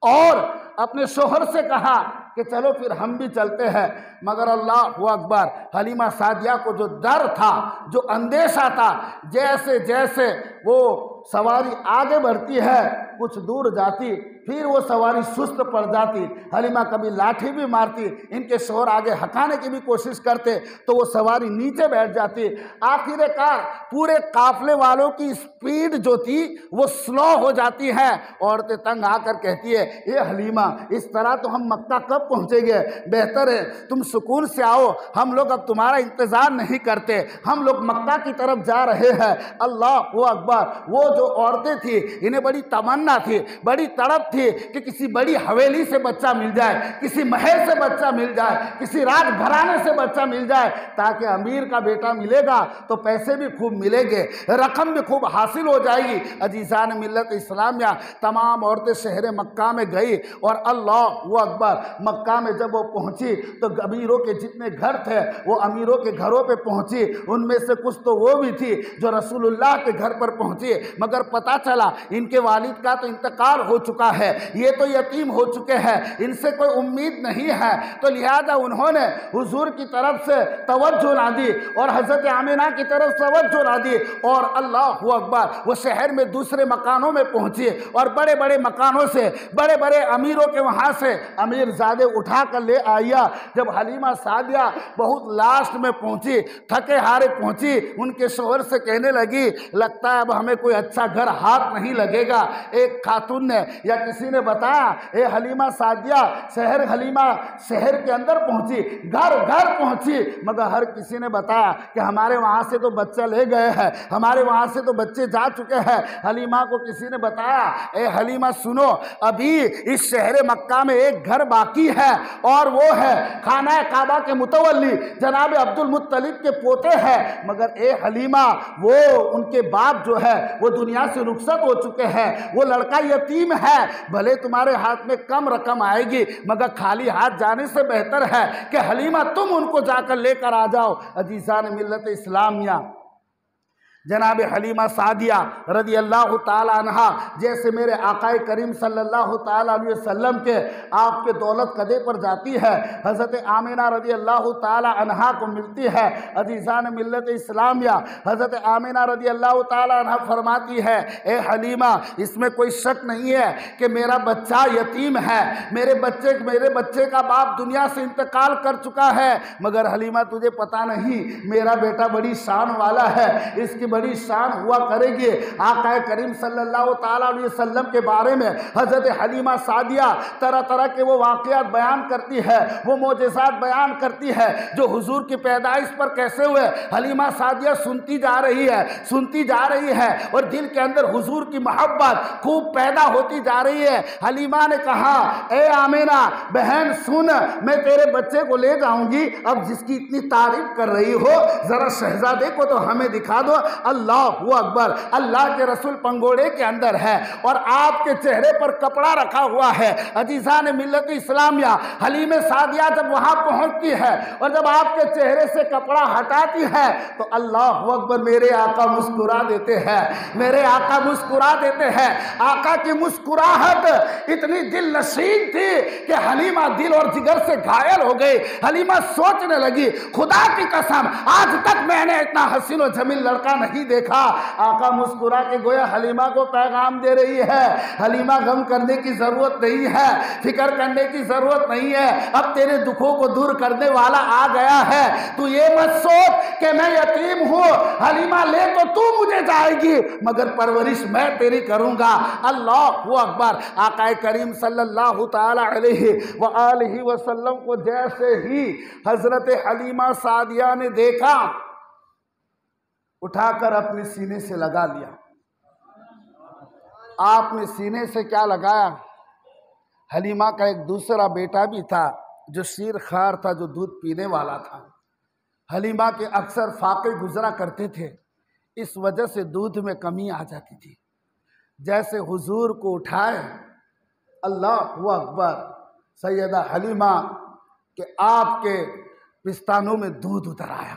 और अपने शोहर से कहा कि चलो फिर हम भी चलते हैं। मगर अल्लाहु अकबर, हलीमा सादिया को जो डर था, जो अंदेशा था, जैसे जैसे वो सवारी आगे बढ़ती है, कुछ दूर जाती, फिर वो सवारी सुस्त पड़ जाती। हलीमा कभी लाठी भी मारती, इनके शोहर आगे हटाने की भी कोशिश करते तो वो सवारी नीचे बैठ जाती। आखिरकार पूरे काफले वालों की स्पीड जो थी वो स्लो हो जाती है। औरतें तंग आकर कहती है, ये हलीमा इस तरह तो हम मक्का कब पहुँचेंगे? बेहतर है तुम सुकून से आओ, हम लोग अब तुम्हारा इंतज़ार नहीं करते, हम लोग मक्का की तरफ जा रहे हैं। अल्लाहु अकबर। वो जो औरतें थी इन्हें बड़ी तमन्ना थी, बड़ी तड़प थी कि किसी बड़ी हवेली से बच्चा मिल जाए, किसी महल से बच्चा मिल जाए, किसी राजघराने से बच्चा मिल जाए, ताकि अमीर का बेटा मिलेगा तो पैसे भी खूब मिलेंगे, रकम भी खूब हासिल हो जाएगी। अजीज़ान मिल्लत इस्लामिया, तमाम औरतें शहर मक्का में गई और अल्लाहु अकबर, मक्का में जब वो पहुंची तो अमीरों के जितने घर थे वो अमीरों के घरों पे पहुंची। उनमें से कुछ तो वो भी थी जो रसूलुल्लाह के घर पर पहुंची, मगर पता चला इनके वालिद का तो इंतकाल हो चुका है, ये तो यतीम हो चुके हैं, इनसे कोई उम्मीद नहीं है। तो लिहाजा उन्होंने हुजूर की तरफ से तवज्जो ना दी और हज़रत आमिना की तरफ तवज्जो ना दी और अल्लाहु अकबर, वो शहर में दूसरे मकानों में पहुंची और बड़े बड़े मकानों से, बड़े बड़े अमीरों के वहाँ से अमीर ज़ादे उठा कर ले आया। जब हलीमा सादिया बहुत लास्ट में पहुंची, थके हारे पहुंची, उनके शोहर से कहने लगी, लगता है अब हमें कोई अच्छा घर हाथ नहीं लगेगा। एक खातून ने या किसी ने बताया, ए हलीमा सादिया हलीमा शहर के अंदर पहुंची, घर घर पहुंची, मगर हर किसी ने बताया कि हमारे वहाँ से तो बच्चा ले गए हैं, हमारे वहाँ से तो बच्चे जा चुके हैं। हलीमा को किसी ने बताया, ए हलीमा सुनो, अभी इस शहर मक्का में एक घर बाकी है और वो है खाना काबा के मुतवल्ली जनाब अब्दुल मुत्तलिब के पोते हैं, मगर ए हलीमा वो उनके बाप जो है वो दुनिया से रुखसत हो चुके हैं, वो लड़का यतीम है। भले तुम्हारे हाथ में कम रकम आएगी मगर खाली हाथ जाने से बेहतर है कि हलीमा तुम उनको जाकर लेकर आ जाओ। अजीज़ान मिल्लत इस्लामिया, जनाब हलीमा सादिया रज़ी अल्लाह ताला अन्हा जैसे मेरे आकाए करीम सल्लल्लाहु ताला अलैहि वसल्लम के आपके दौलत कदे पर जाती है, हज़रत आमिना रज़ी अल्लाह ताला अन्हा को मिलती है। अजीज़ान मिल्लत इस्लामिया, हज़रत आमिना रज़ी अल्लाह ताला अन्हा फरमाती है, ए हलीमा इसमें कोई शक नहीं है कि मेरा बच्चा यतीम है, मेरे बच्चे का बाप दुनिया से इंतकाल कर चुका है, मगर हलीमा तुझे पता नहीं मेरा बेटा बड़ी शान वाला है, इसकी बड़ी शान हुआ करेगी। आका करीम सल्लल्लाहु ताला अलैहि वसल्लम के बारे में हज़रत हलीमा सादिया तरह तरह के वो वाक़यात बयान करती है, वो मोजेज़ात बयान करती है जो हुजूर की पैदाइश पर कैसे हुए। हलीमा सादिया सुनती जा रही है और दिल के अंदर हुजूर की मोहब्बत खूब पैदा होती जा रही है। हलीमा ने कहा, ए आमिना बहन सुन, मैं तेरे बच्चे को ले जाऊंगी, अब जिसकी इतनी तारीफ कर रही हो जरा शहजादे को तो हमें दिखा दो। अल्लाहु अकबर, अल्लाह के रसूल पंगोड़े के अंदर है और आपके चेहरे पर कपड़ा रखा हुआ है। अजीज़ान मिल्लत इस्लामिया, हलीमा सादिया जब वहां पहुंचती है और जब आपके चेहरे से कपड़ा हटाती है तो अल्लाहु अकबर, मेरे आका मुस्कुरा देते हैं, मेरे आका मुस्कुरा देते हैं। आका की मुस्कुराहट इतनी दिल नशीन थी कि हलीमा दिल और जिगर से घायल हो गई। हलीमा सोचने लगी, खुदा की कसम आज तक मैंने इतना हसीन और जमील लड़का नहीं देखा। आका मुस्कुरा के गोया हलीमा को पैगाम दे रही है, हलीमा गम करने की ज़रूरत नहीं है, फिक्र करने की ज़रूरत नहीं है, अब तेरे दुखों को दूर करने वाला आ गया है। तू ये मत सोच कि मैं यतीम हूँ, हलीमा ले तो तू मुझे जाएगी मगर परवरिश मैं तेरी करूँगा। अल्लाहु अकबर। आका करीम सल्लल्लाहु ताला अलैहि व आलिहि वसल्लम को जैसे ही हजरत हलीमा सादिया ने देखा, उठाकर अपने सीने से लगा लिया। आपने सीने से क्या लगाया? हलीमा का एक दूसरा बेटा भी था जो शीर खार था, जो दूध पीने वाला था। हलीमा के अक्सर फाके गुजरा करते थे, इस वजह से दूध में कमी आ जाती थी। जैसे हुजूर को उठाए, अल्लाहु अकबर, सैयदा हलीमा के आपके पिस्तानों में दूध उतर आया।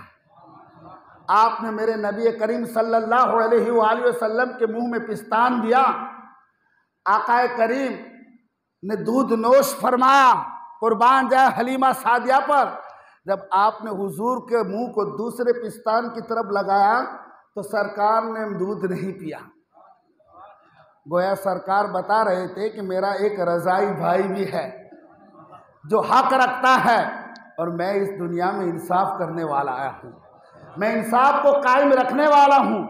आपने मेरे नबी करीम सल्लल्लाहु अलैहि वसल्लम के मुंह में पिस्तान दिया। आका करीम ने दूध नोश फरमाया, कुर्बान जाए हलीमा सादिया पर। जब आपने हुजूर के मुंह को दूसरे पिस्तान की तरफ लगाया तो सरकार ने दूध नहीं पिया। गोया सरकार बता रहे थे कि मेरा एक रज़ाई भाई भी है जो हक रखता है और मैं इस दुनिया में इंसाफ करने वाला आया हूँ। मैं इंसाफ को कायम रखने वाला हूँ,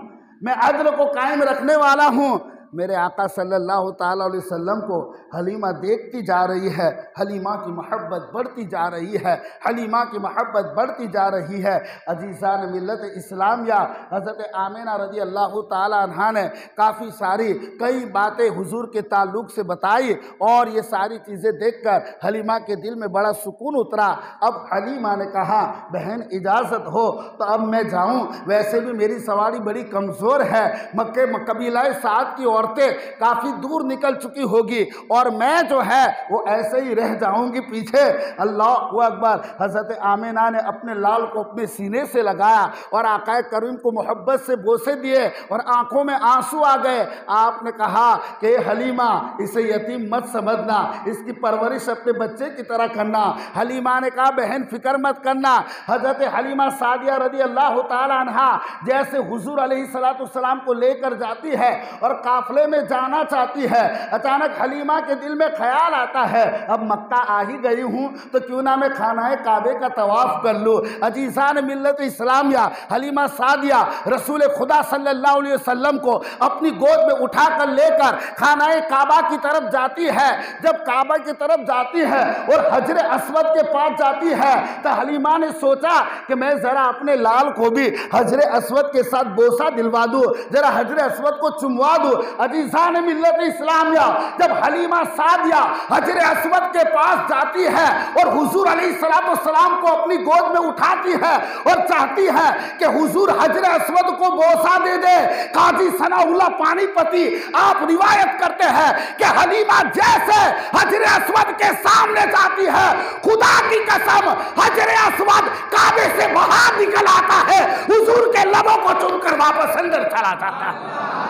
मैं अदल को कायम रखने वाला हूँ। मेरे आका सल्लल्लाहु ताला अलैहि वसल्लम को हलीमा देखती जा रही है, हलीमा की मोहब्बत बढ़ती जा रही है, हलीमा की मोहब्बत बढ़ती जा रही है। अजीज़ान मिल्लत इस्लामिया, हज़रत आमिना रज़ी अल्लाह ताला अन्हा ने काफ़ी सारी कई बातें हुजूर के ताल्लुक़ से बताई और ये सारी चीज़ें देखकर हलीमा के दिल में बड़ा सुकून उतरा। अब हलीमा ने कहा, बहन इजाज़त हो तो अब मैं जाऊँ, वैसे भी मेरी सवारी बड़ी कमज़ोर है, मक्के कबीला साद की औरतें काफ़ी दूर निकल चुकी होगी और मैं जो है वो ऐसे ही रह जाऊंगी पीछे। अल्लाहु अकबर। हज़रत आमिना ने अपने लाल को अपने सीने से लगाया और आका करीम को मोहब्बत से बोसे दिए और आंखों में आंसू आ गए। आपने कहा कि हलीमा, इसे यतीम मत समझना, इसकी परवरिश अपने बच्चे की तरह करना। हलीमा ने कहा, बहन फिक्र मत करना। हज़रत हलीमा सादिया रज़ी अल्लाह ताला अन्हा जैसे हुजूर अलैहिस्सलाम को लेकर जाती है और काफले में जाना चाहती है, अचानक हलीमा के दिल में ख्याल आता है, अब मक्का आ ही गई हूँ तो क्यों ना मैं खानाए काबे का तवाफ कर लूँ। अजीज़ान मिल्लत इस्लामिया, हलीमा सादिया रसूल खुदा सल्लल्लाहु अलैहि वसल्लम को अपनी गोद में उठाकर लेकर खानाए काबा की तरफ जाती है। जब काबा की तरफ जाती है और हजरे अस्वद के पास जाती है तो हलीमा ने सोचा कि मैं ज़रा अपने लाल को भी हजरे अस्वद के साथ बोसा दिलवा दूँ, ज़रा हजरे अस्वद को चुमवा दूँ। अजीज़ान मिल्लत इस्लामिया, जब हलीमा सादिया हजरे अस्वद के पास जाती है और हुजूर अलैहिस्सलाम को अपनी गोद में उठाती है और चाहती है कि हुजूर हजरे अस्वद को बोसा दे दे, काजी सनाउल्लाह पानीपती आप रिवायत करते हैं कि हलीमा जैसे हजरे अस्वद के सामने जाती है, खुदा की कसम हजरे अस्वद काबे से बाहर निकल आता है, हुजूर के लबों को चुमकर वापस अंदर चला जाता है।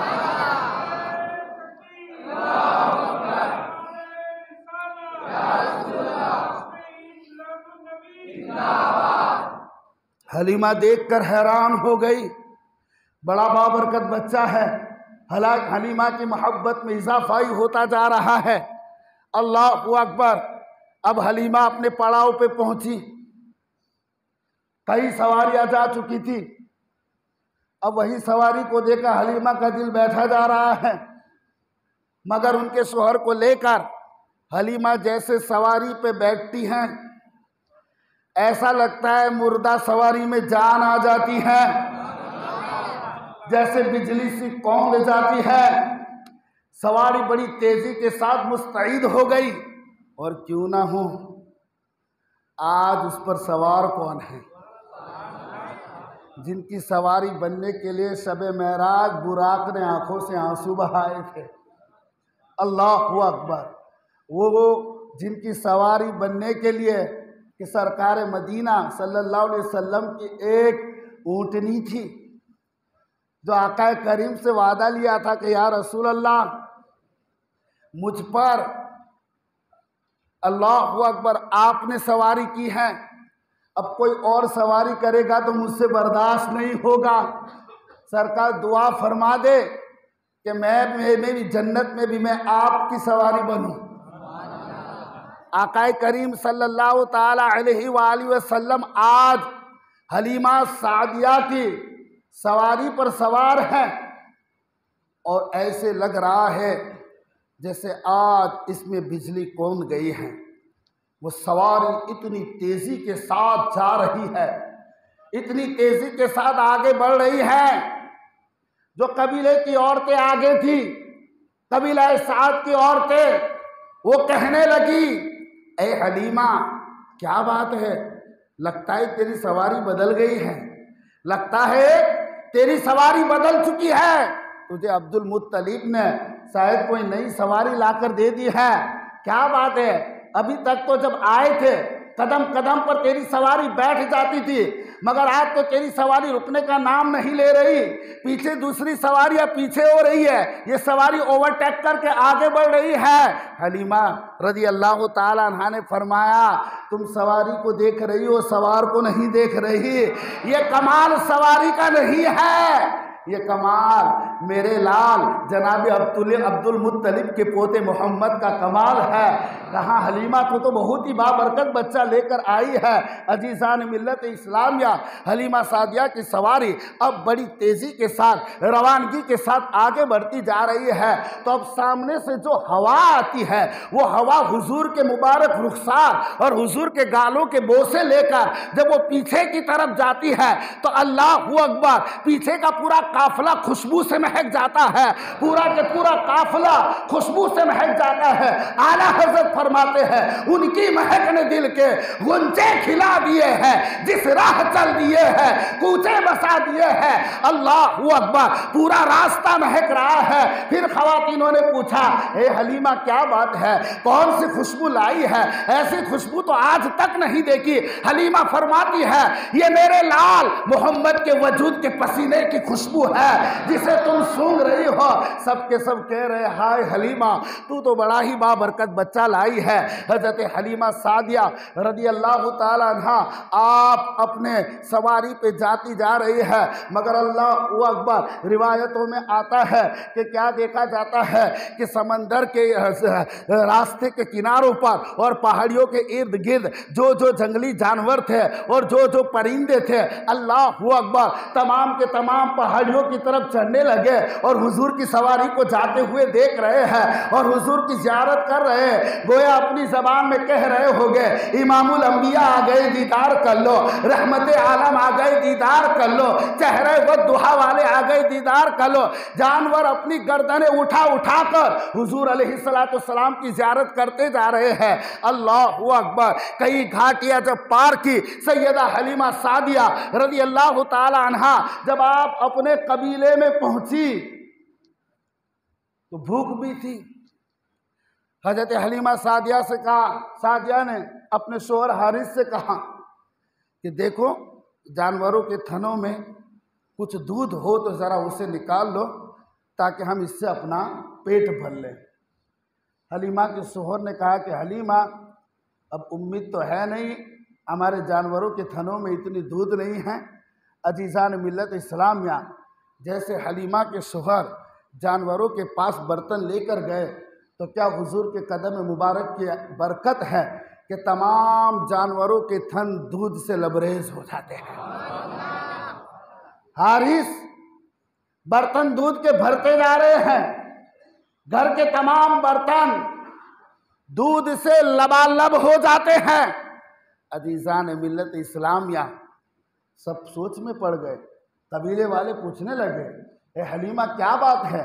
हलीमा देखकर हैरान हो गई, बड़ा बाबरकत बच्चा है, हालांकि हलीमा की मोहब्बत में इजाफा ही होता जा रहा है। अल्लाहु अकबर। अब हलीमा अपने पड़ाव पे पहुंची, कई सवारियां जा चुकी थी, अब वही सवारी को देखकर हलीमा का दिल बैठा जा रहा है, मगर उनके शोहर को लेकर हलीमा जैसे सवारी पे बैठती हैं, ऐसा लगता है मुर्दा सवारी में जान आ जाती है, जैसे बिजली सी कौंध जाती है। सवारी बड़ी तेजी के साथ मुस्तैद हो गई और क्यों ना हो, आज उस पर सवार कौन है? जिनकी सवारी बनने के लिए शबे महराज बुराक ने आंखों से आंसू बहाए थे। अल्लाहु अकबर। वो जिनकी सवारी बनने के लिए कि सरकार मदीना सल्लल्लाहु अलैहि वसल्लम की एक ऊँटनी थी, जो आका करीम से वादा लिया था कि या रसूल अल्लाह, मुझ पर अल्लाहु अकबर आपने सवारी की है, अब कोई और सवारी करेगा तो मुझसे बर्दाश्त नहीं होगा। सरकार दुआ फरमा दे कि मैं भी जन्नत में भी मैं आपकी सवारी बनूं। आकाए करीम सल्लल्लाहु ताला अलैहि वसल्लम आज हलीमा सादिया की सवारी पर सवार हैं और ऐसे लग रहा है जैसे आज इसमें बिजली कौन गई है। वो सवारी इतनी तेजी के साथ जा रही है, इतनी तेजी के साथ आगे बढ़ रही है। जो कबीले की औरतें आगे थी, कबीला साद की औरतें, वो कहने लगी, ए हलीमा क्या बात है, लगता है तेरी सवारी बदल गई है, लगता है तेरी सवारी बदल चुकी है। तुझे अब्दुल मुत्तलिब ने शायद कोई नई सवारी लाकर दे दी है। क्या बात है, अभी तक तो जब आए थे कदम कदम पर तेरी सवारी बैठ जाती थी, मगर आज तो तेरी सवारी रुकने का नाम नहीं ले रही। पीछे दूसरी सवारियां पीछे हो रही है, ये सवारी ओवरटेक करके आगे बढ़ रही है। हलीमा रज़ी अल्लाह ताला अन्हा ने फरमाया, तुम सवारी को देख रही हो, सवार को नहीं देख रही। ये कमाल सवारी का नहीं है, ये कमाल मेरे लाल जनाब अब्दुल मुत्तलिब के पोते मोहम्मद का कमाल है। कहाँ हलीमा को तो बहुत ही बाबरकत बच्चा लेकर आई है। अजीज़ान मिल्लत इस्लामिया, हलीमा सादिया की सवारी अब बड़ी तेज़ी के साथ, रवानगी के साथ आगे बढ़ती जा रही है। तो अब सामने से जो हवा आती है, वो हवा हुजूर के मुबारक रुखसार और हुजूर के गालों के बोसे लेकर जब वो पीछे की तरफ जाती है तो अल्लाहू अकबर, पीछे का पूरा काफिला खुशबू से महक जाता है, पूरा के पूरा काफिला खुशबू से महक जाता है। आला हज़रत फरमाते हैं, उनकी महक ने दिल के गुंजे खिला दिए हैं, जिस राह चल दिए हैं कूचे बसा दिए हैं। अल्लाहू अकबर, पूरा रास्ता महक रहा है। फिर ख़वातीनों ने पूछा, ए हलीमा क्या बात है, कौन सी खुशबू लाई है, ऐसी खुशबू तो आज तक नहीं देखी। हलीमा फरमाती है, ये मेरे लाल मोहम्मद के वजूद के पसीने की खुशबू है जिसे तुम सूंघ रही हो। सबके सब कह रहे, हाय हलीमा तू तो बड़ा ही बाबरकत बच्चा लाई है। हजरत हलीमा सादिया रज़ी अल्लाह ताला अन्हा आप अपने सवारी पे जाती जा रही है, मगर अल्लाहू अकबर, रिवायतों में आता है कि क्या देखा जाता है कि समंदर के रास्ते के किनारों पर और पहाड़ियों के इर्द गिर्द जो जो जंगली जानवर थे और जो जो परिंदे थे, अल्लाहू अकबर, तमाम के तमाम पहाड़ियों की तरफ चढ़ने लगे और हुजूर की सवारी को जाते हुए देख रहे हैं और हुजूर की ज़ियारत कर रहे हैं। गोया अपनी ज़बान में कह रहे होंगे, इमामुल अंबिया आ गए दीदार कर लो, रहमत आलम आ गए दीदार कर लो, चेहरे व दुहा वाले आ गए दीदार कर लो। जानवर अपनी गर्दनें उठा उठा कर हुजूर अलैहिस्सलाम की ज़ियारत करते जा रहे हैं। अल्लाहू अकबर, कई घाटियाँ जब पार की सैयदा हलीमा सादिया रज़ी अल्लाह ताला अन्हा जब आप अपने कबीले में पहुंची तो भूख भी थी। हजरत हलीमा सादिया से कहा, सादिया ने अपने शोहर हारिस से कहा कि देखो जानवरों के थनों में कुछ दूध हो तो ज़रा उसे निकाल लो ताकि हम इससे अपना पेट भर लें। हलीमा के शोहर ने कहा कि हलीमा अब उम्मीद तो है नहीं, हमारे जानवरों के थनों में इतनी दूध नहीं है। अजीज़ान मिल्लत इस्लामिया, जैसे हलीमा के शोहर जानवरों के पास बर्तन लेकर गए तो क्या हुजूर के कदम मुबारक की बरकत है कि तमाम जानवरों के थन दूध से लबरेज हो जाते हैं। हारिस बर्तन दूध के भरते जा रहे हैं, घर के तमाम बर्तन दूध से लबालब हो जाते हैं। अजीज़ान मिल्लत इस्लामिया सब सोच में पड़ गए। कबीले वाले पूछने लगे, ए हलीमा क्या बात है,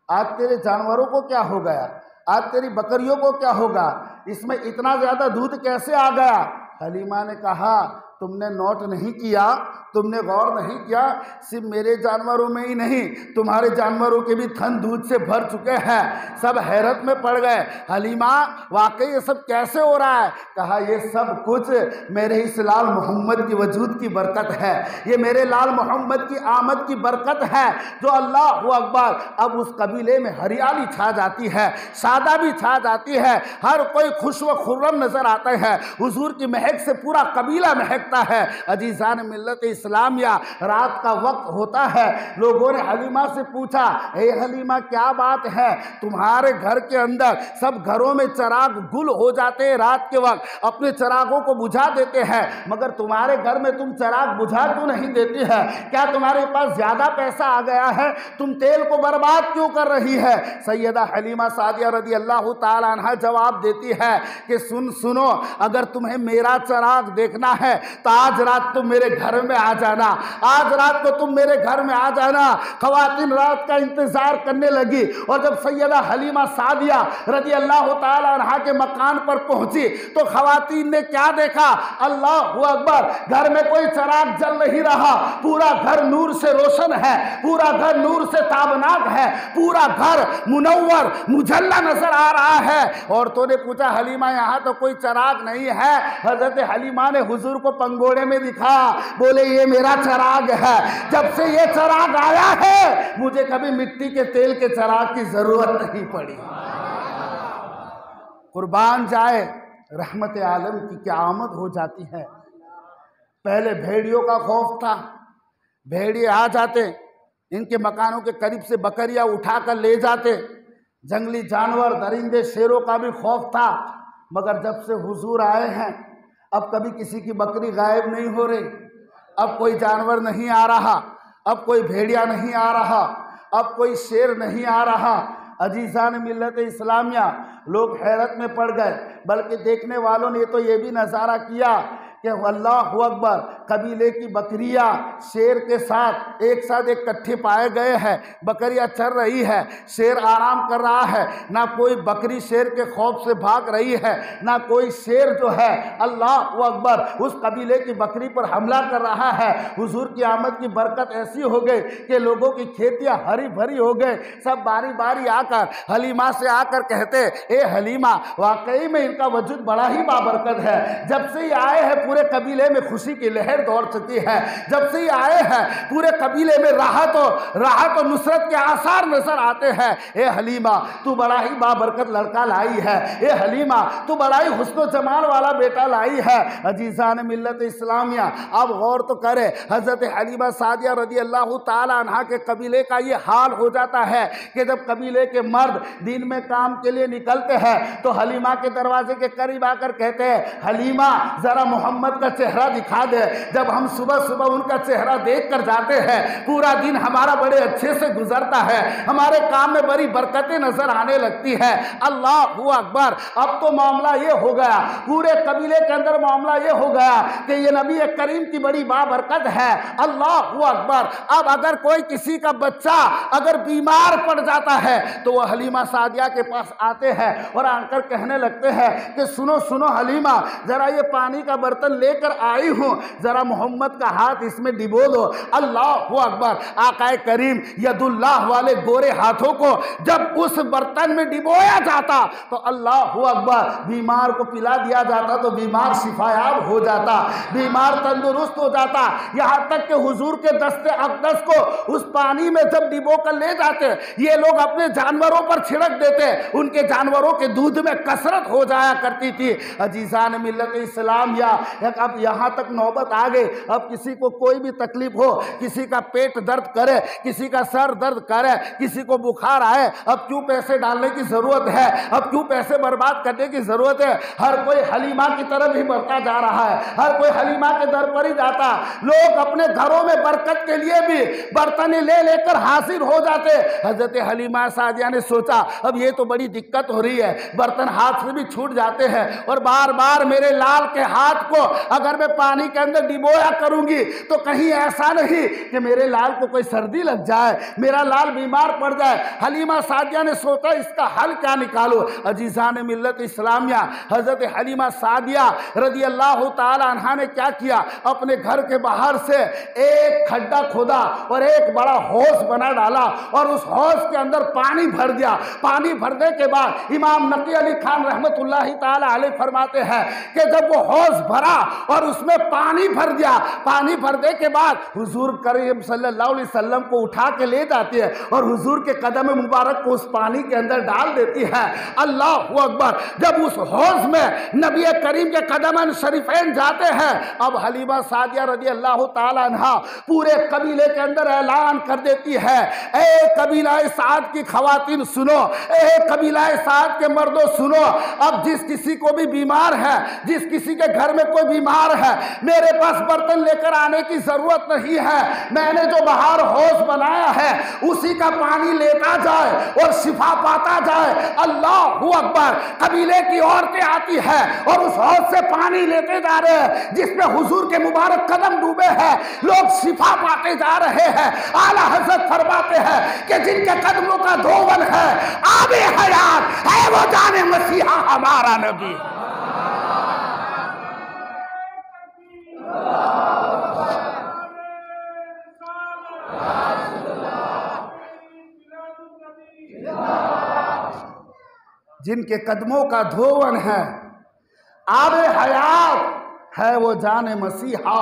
आज तेरे जानवरों को क्या हो गया, आज तेरी बकरियों को क्या होगा, इसमें इतना ज़्यादा दूध कैसे आ गया। हलीमा ने कहा, तुमने नोट नहीं किया, तुमने गौर नहीं किया, सिर्फ मेरे जानवरों में ही नहीं तुम्हारे जानवरों के भी थन दूध से भर चुके हैं। सब हैरत में पड़ गए, हलीमा वाकई ये सब कैसे हो रहा है। कहा, ये सब कुछ मेरे इस लाल मोहम्मद की वजूद की बरकत है, ये मेरे लाल मोहम्मद की आमद की बरकत है जो अल्लाहू अकबर। अब उस कबीले में हरियाली छा जाती है, सादा भी छा जाती है, हर कोई खुश व खुर्रम नजर आता है। हुजूर की महक से पूरा कबीला महकता जाता है। अजीज़ान मिल्लत इस्लामिया, रात का वक्त होता है, लोगों ने हलीमा से पूछा, हे हलीमा क्या बात है, तुम्हारे घर के अंदर सब घरों में चराग गुल हो जाते हैं, रात के वक्त अपने चरागों को बुझा देते हैं, मगर तुम्हारे घर में तुम चराग बुझा क्यों नहीं देती है? क्या तुम्हारे पास ज़्यादा पैसा आ गया है? तुम तेल को बर्बाद क्यों कर रही है? सैयदा हलीमा सादिया रज़ी अल्लाह ताला अन्हा जवाब देती है कि सुनो, अगर तुम्हें मेरा चराग देखना है तो आज रात तुम मेरे घर में आ जाना, आज रात को तुम मेरे घर में आ जाना। ख़वातीन रात का इंतजार करने लगी और जब सैयदा हलीमा सादिया रज़ी अल्लाह ताला अन्हा के मकान पर पहुंची तो ख़वातीन ने क्या देखा? अल्लाहु अकबर, घर में कोई चराग जल नहीं रहा, पूरा घर नूर से रोशन है, पूरा घर नूर से ताबनाक है, पूरा घर मुनव्वर मुजल्ला नजर आ रहा है। औरतों ने पूछा, हलीमा यहाँ तो कोई चराग नहीं है। हजरत हलीमा ने हुजूर को पंगोड़े में दिखा, बोले ये मेरा चराग है, जब से ये चराग आया है मुझे कभी मिट्टी के तेल के चराग की जरूरत नहीं पड़ी। कुर्बान जाए रहमत आलम की क्या आमद हो जाती है। पहले भेड़ियों का खौफ था, भेड़िए आ जाते, इनके मकानों के करीब से बकरियां उठाकर ले जाते, जंगली जानवर दरिंदे शेरों का भी खौफ था। मगर जब से हुजूर आए हैं अब कभी किसी की बकरी गायब नहीं हो रही, अब कोई जानवर नहीं आ रहा, अब कोई भेड़िया नहीं आ रहा, अब कोई शेर नहीं आ रहा। अजीज़ान मिल्लत इस्लामिया, लोग हैरत में पड़ गए, बल्कि देखने वालों ने तो ये भी नज़ारा किया कि अल्लाहु अकबर, कबीले की बकरियां शेर के साथ एक इकट्ठे पाए गए हैं, बकरियां चर रही है, शेर आराम कर रहा है, ना कोई बकरी शेर के खौफ से भाग रही है, ना कोई शेर जो है अल्लाहु अकबर उस कबीले की बकरी पर हमला कर रहा है। हुजूर की आमद की बरकत ऐसी हो गई कि लोगों की खेतियां हरी भरी हो गई। सब बारी बारी आकर हलीमा से आकर कहते, ए हलीमा, वाकई में इनका वजूद बड़ा ही बाबरकत है, जब से ये आए हैं पूरे कबीले में खुशी की लहर दौड़ चुकी है, जब से ये आए हैं पूरे कबीले में राहत और नुसरत के आसार नजर आते हैं। ए हलीमा, तू बड़ा ही बाबरकत लड़का लाई है, ए हलीमा तू बड़ा ही हुस्न जमाल वाला बेटा लाई है। अजीज़ान मिल्लत इस्लामिया, अब गौर तो करे, हजरत हलीमा सादिया रज़ी अल्लाह ताला अन्हा के कबीले का ये हाल हो जाता है कि जब कबीले के मर्द दिन में काम के लिए निकलते हैं तो हलीमा के दरवाजे के करीब आकर कहते हैं, हलीमा जरा मोहम्मद का चेहरा दिखा दे। जब हम सुबह सुबह उनका चेहरा देख कर जाते हैं पूरा दिन हमारा बड़े अच्छे से गुजरता है, हमारे काम में बड़ी बरकतें नजर आने लगती है। अल्लाहु अकबर, अब तो मामला ये हो गया, पूरे कबीले के अंदर मामला ये हो गया कि ये नबी करीम की बड़ी बाबरकत है। अल्लाहु अकबर, अब अगर कोई किसी का बच्चा अगर बीमार पड़ जाता है तो वह हलीमा सादिया के पास आते हैं और आकर कहने लगते हैं कि सुनो सुनो हलीमा, जरा ये पानी का बर्तन लेकर आई हूं, जरा मोहम्मद का हाथ इसमें डिबो दो। अल्लाहु अकबर, आकाए करीम यदुल्लाह वाले गोरे हाथों को जब उस बर्तन में डिबोया जाता तो अल्लाहु अकबर, बीमार को पिला दिया जाता तो बीमार शिफायाब हो जाता, बीमार तंदुरुस्त हो जाता। यहां तक कि हुजूर के दस्ते अक़दस को उस पानी में जब डिबो कर ले जाते, ये लोग अपने जानवरों पर छिड़क देते, उनके जानवरों के दूध में कसरत हो जाया करती थी। अजीज़ान मिल्लत इस्लामिया, अब यहाँ तक नौबत आ गई, अब किसी को कोई भी तकलीफ हो, किसी का पेट दर्द करे, किसी का सर दर्द करे, किसी को बुखार आए, अब क्यों पैसे डालने की ज़रूरत है, अब क्यों पैसे बर्बाद करने की ज़रूरत है। हर कोई हलीमा की तरफ ही बढ़ता जा रहा है, हर कोई हलीमा के दर पर ही जाता। लोग अपने घरों में बरकत के लिए भी बर्तन ले लेकर हाजिर हो जाते। हजरत हलीमा सादिया ने सोचा अब ये तो बड़ी दिक्कत हो रही है, बर्तन हाथ से भी छूट जाते हैं और बार बार मेरे लाल के हाथ को अगर मैं पानी के अंदर डिबोया करूंगी तो कहीं ऐसा नहीं कि मेरे लाल को कोई सर्दी लग जाए, मेरा लाल बीमार पड़ जाए। हलीमा सादिया ने सोचा इसका हल क्या निकालो। अजीज़ान मिल्लत इस्लामिया, हजरत हलीमा सादिया रज़ी अल्लाह ताला अन्हा ने क्या किया, अपने घर के बाहर से एक खड्डा खोदा और एक बड़ा हौज बना डाला और उस हौज के अंदर पानी भर दिया। पानी भरने के बाद इमाम नकी अली खान रहमतुल्लाहि ताला अलैह फरमाते हैं कि जब वो हौज भरा उठा और उसमें पानी भर दिया। पानी भरने के बाद हुजूर करीम सल्लल्लाहु अलैहि वसल्लम को उठा के ले जाती है और हुजूर के कदम मुबारक को उस पानी के अंदर डाल देती है। अल्लाहु अकबर। जब उस हौज में नबी करीम के कदम शरीफैन जाते हैं, अब हलीमा सादिया रज़ी अल्लाह ताला अन्हा पूरे कबीले के अंदर ऐलान कर देती है, ए कबीला साद की खवातीन सुनो, ए कबीला साद के मर्दों सुनो, अब जिस किसी को भी बीमार है, जिस किसी के घर में कोई बीमार है, मेरे पास बर्तन लेकर आने की जरूरत नहीं है। मैंने जो बाहर हौज बनाया है उसी का पानी लेता जाए और शिफा पाता जाए। अल्लाहु अकबर। कबीले की औरतें आती है और उस हौज से पानी लेते जा रहे हैं जिसमें हुजूर के मुबारक कदम डूबे हैं। लोग शिफा पाते जा रहे हैं। आला हज़रत फरमाते हैं कि जिनके कदमों का धोवन है, आबे हयात है, वो जाने मसीहा हमारा नबी। जिनके कदमों का धोवन है, आबे हयात है, वो जाने मसीहा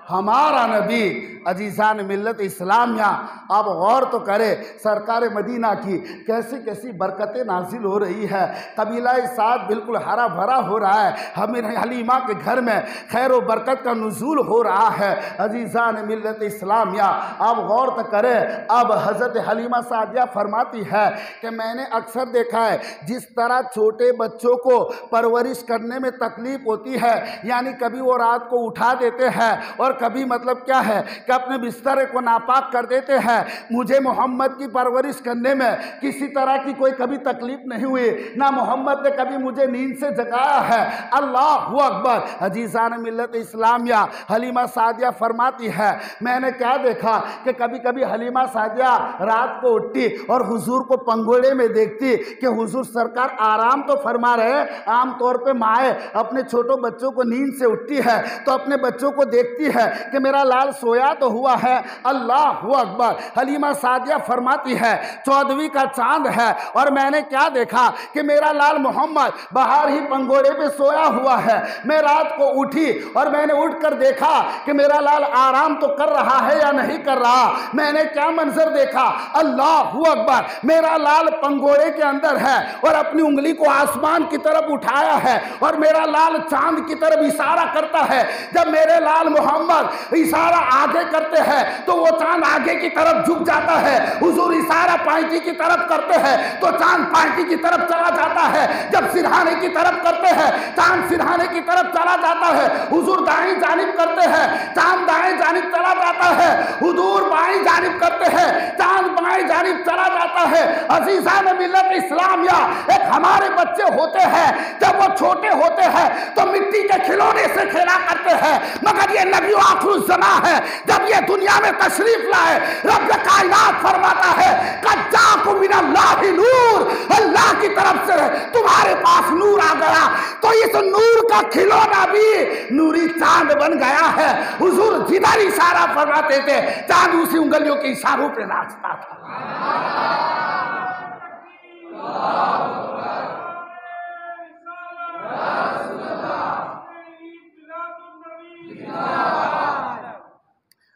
हमारा नबी। अजीज़ान मिल्लत इस्लामिया, आप गौर तो करें सरकार मदीना की कैसी कैसी बरकतें नाजिल हो रही है। कबीला साद बिल्कुल हरा भरा हो रहा है। हमें हलीमा के घर में खैर व बरकत का नुज़ूल हो रहा है। अजीज़ान मिल्लत इस्लामिया, आप गौर तो करें। अब हज़रत हलीमा सादिया फरमाती है कि मैंने अक्सर देखा है जिस तरह छोटे बच्चों को परवरिश करने में तकलीफ़ होती है, यानी कभी वो रात को उठा देते हैं और कभी मतलब क्या है कि अपने बिस्तर को नापाक कर देते हैं। मुझे मोहम्मद की परवरिश करने में किसी तरह की कोई कभी तकलीफ नहीं हुई, ना मोहम्मद ने कभी मुझे नींद से जगाया है। अल्लाहु अकबर। अजीज़ान मिल्लत इस्लामिया, हलीमा सादिया फरमाती है मैंने क्या देखा कि कभी कभी हलीमा सादिया रात को उठती और हुजूर को पंगोड़े में देखती कि हुजूर सरकार आराम तो फरमा रहे हैं। आमतौर पर माएँ अपने छोटों बच्चों को नींद से उठती है तो अपने बच्चों को देखती है कि मेरा लाल सोया तो हुआ है। अल्लाहु अकबर। हलीमा सादिया फरमाती है 14वीं का चांद है और मैंने क्या देखा कि मेरा लाल मोहम्मद बाहर ही पंगोड़े पे सोया हुआ है। मैं रात को उठी और मैंने उठकर देखा कि मेरा लाल आराम तो कर रहा है या नहीं कर रहा। मैंने क्या मंजर देखा, अल्लाहु अकबर। मेरा लाल पंगोड़े के अंदर है और अपनी उंगली को आसमान की तरफ उठाया है और मेरा लाल चांद की तरफ इशारा करता है। जब मेरे लाल मोहम्मद इशारा आगे करते हैं तो वो चांद आगे की तरफ झुक जाता है। हुजूर इशारा पांची की तरफ करते हैं तो चांद पांची की तरफ चला जाता है। जब सिरहाने की तरफ करते हैं चांद सिरहाने की तरफ चला जाता है। हुजूर दाएं जानिब करते हैं, चांद दाएं जानिब चला जाता है। हुजूर बाएं जानिब करते हैं, चांद बाएं जानिब चला जाता है। अजीज़ान मिल्लत इस्लामिया, एक हमारे बच्चे होते हैं जब वो छोटे होते हैं तो मिट्टी के खिलौने से खेला करते हैं, मगर ये नबी आखिरुज़ ज़मा है जब ये दुनिया में तशरीफ लाए रब कायनात फरमाता है कज्जाकुम मिनल्लाहि नूर, अल्लाह की तरफ से तुम्हारे पास नूर आ गया। तो इस नूर का खिलौना भी नूरी चांद बन गया है। हुजूर जिधर इशारा फरमाते थे चांद उसी उंगलियों के इशारों पे नाचता था।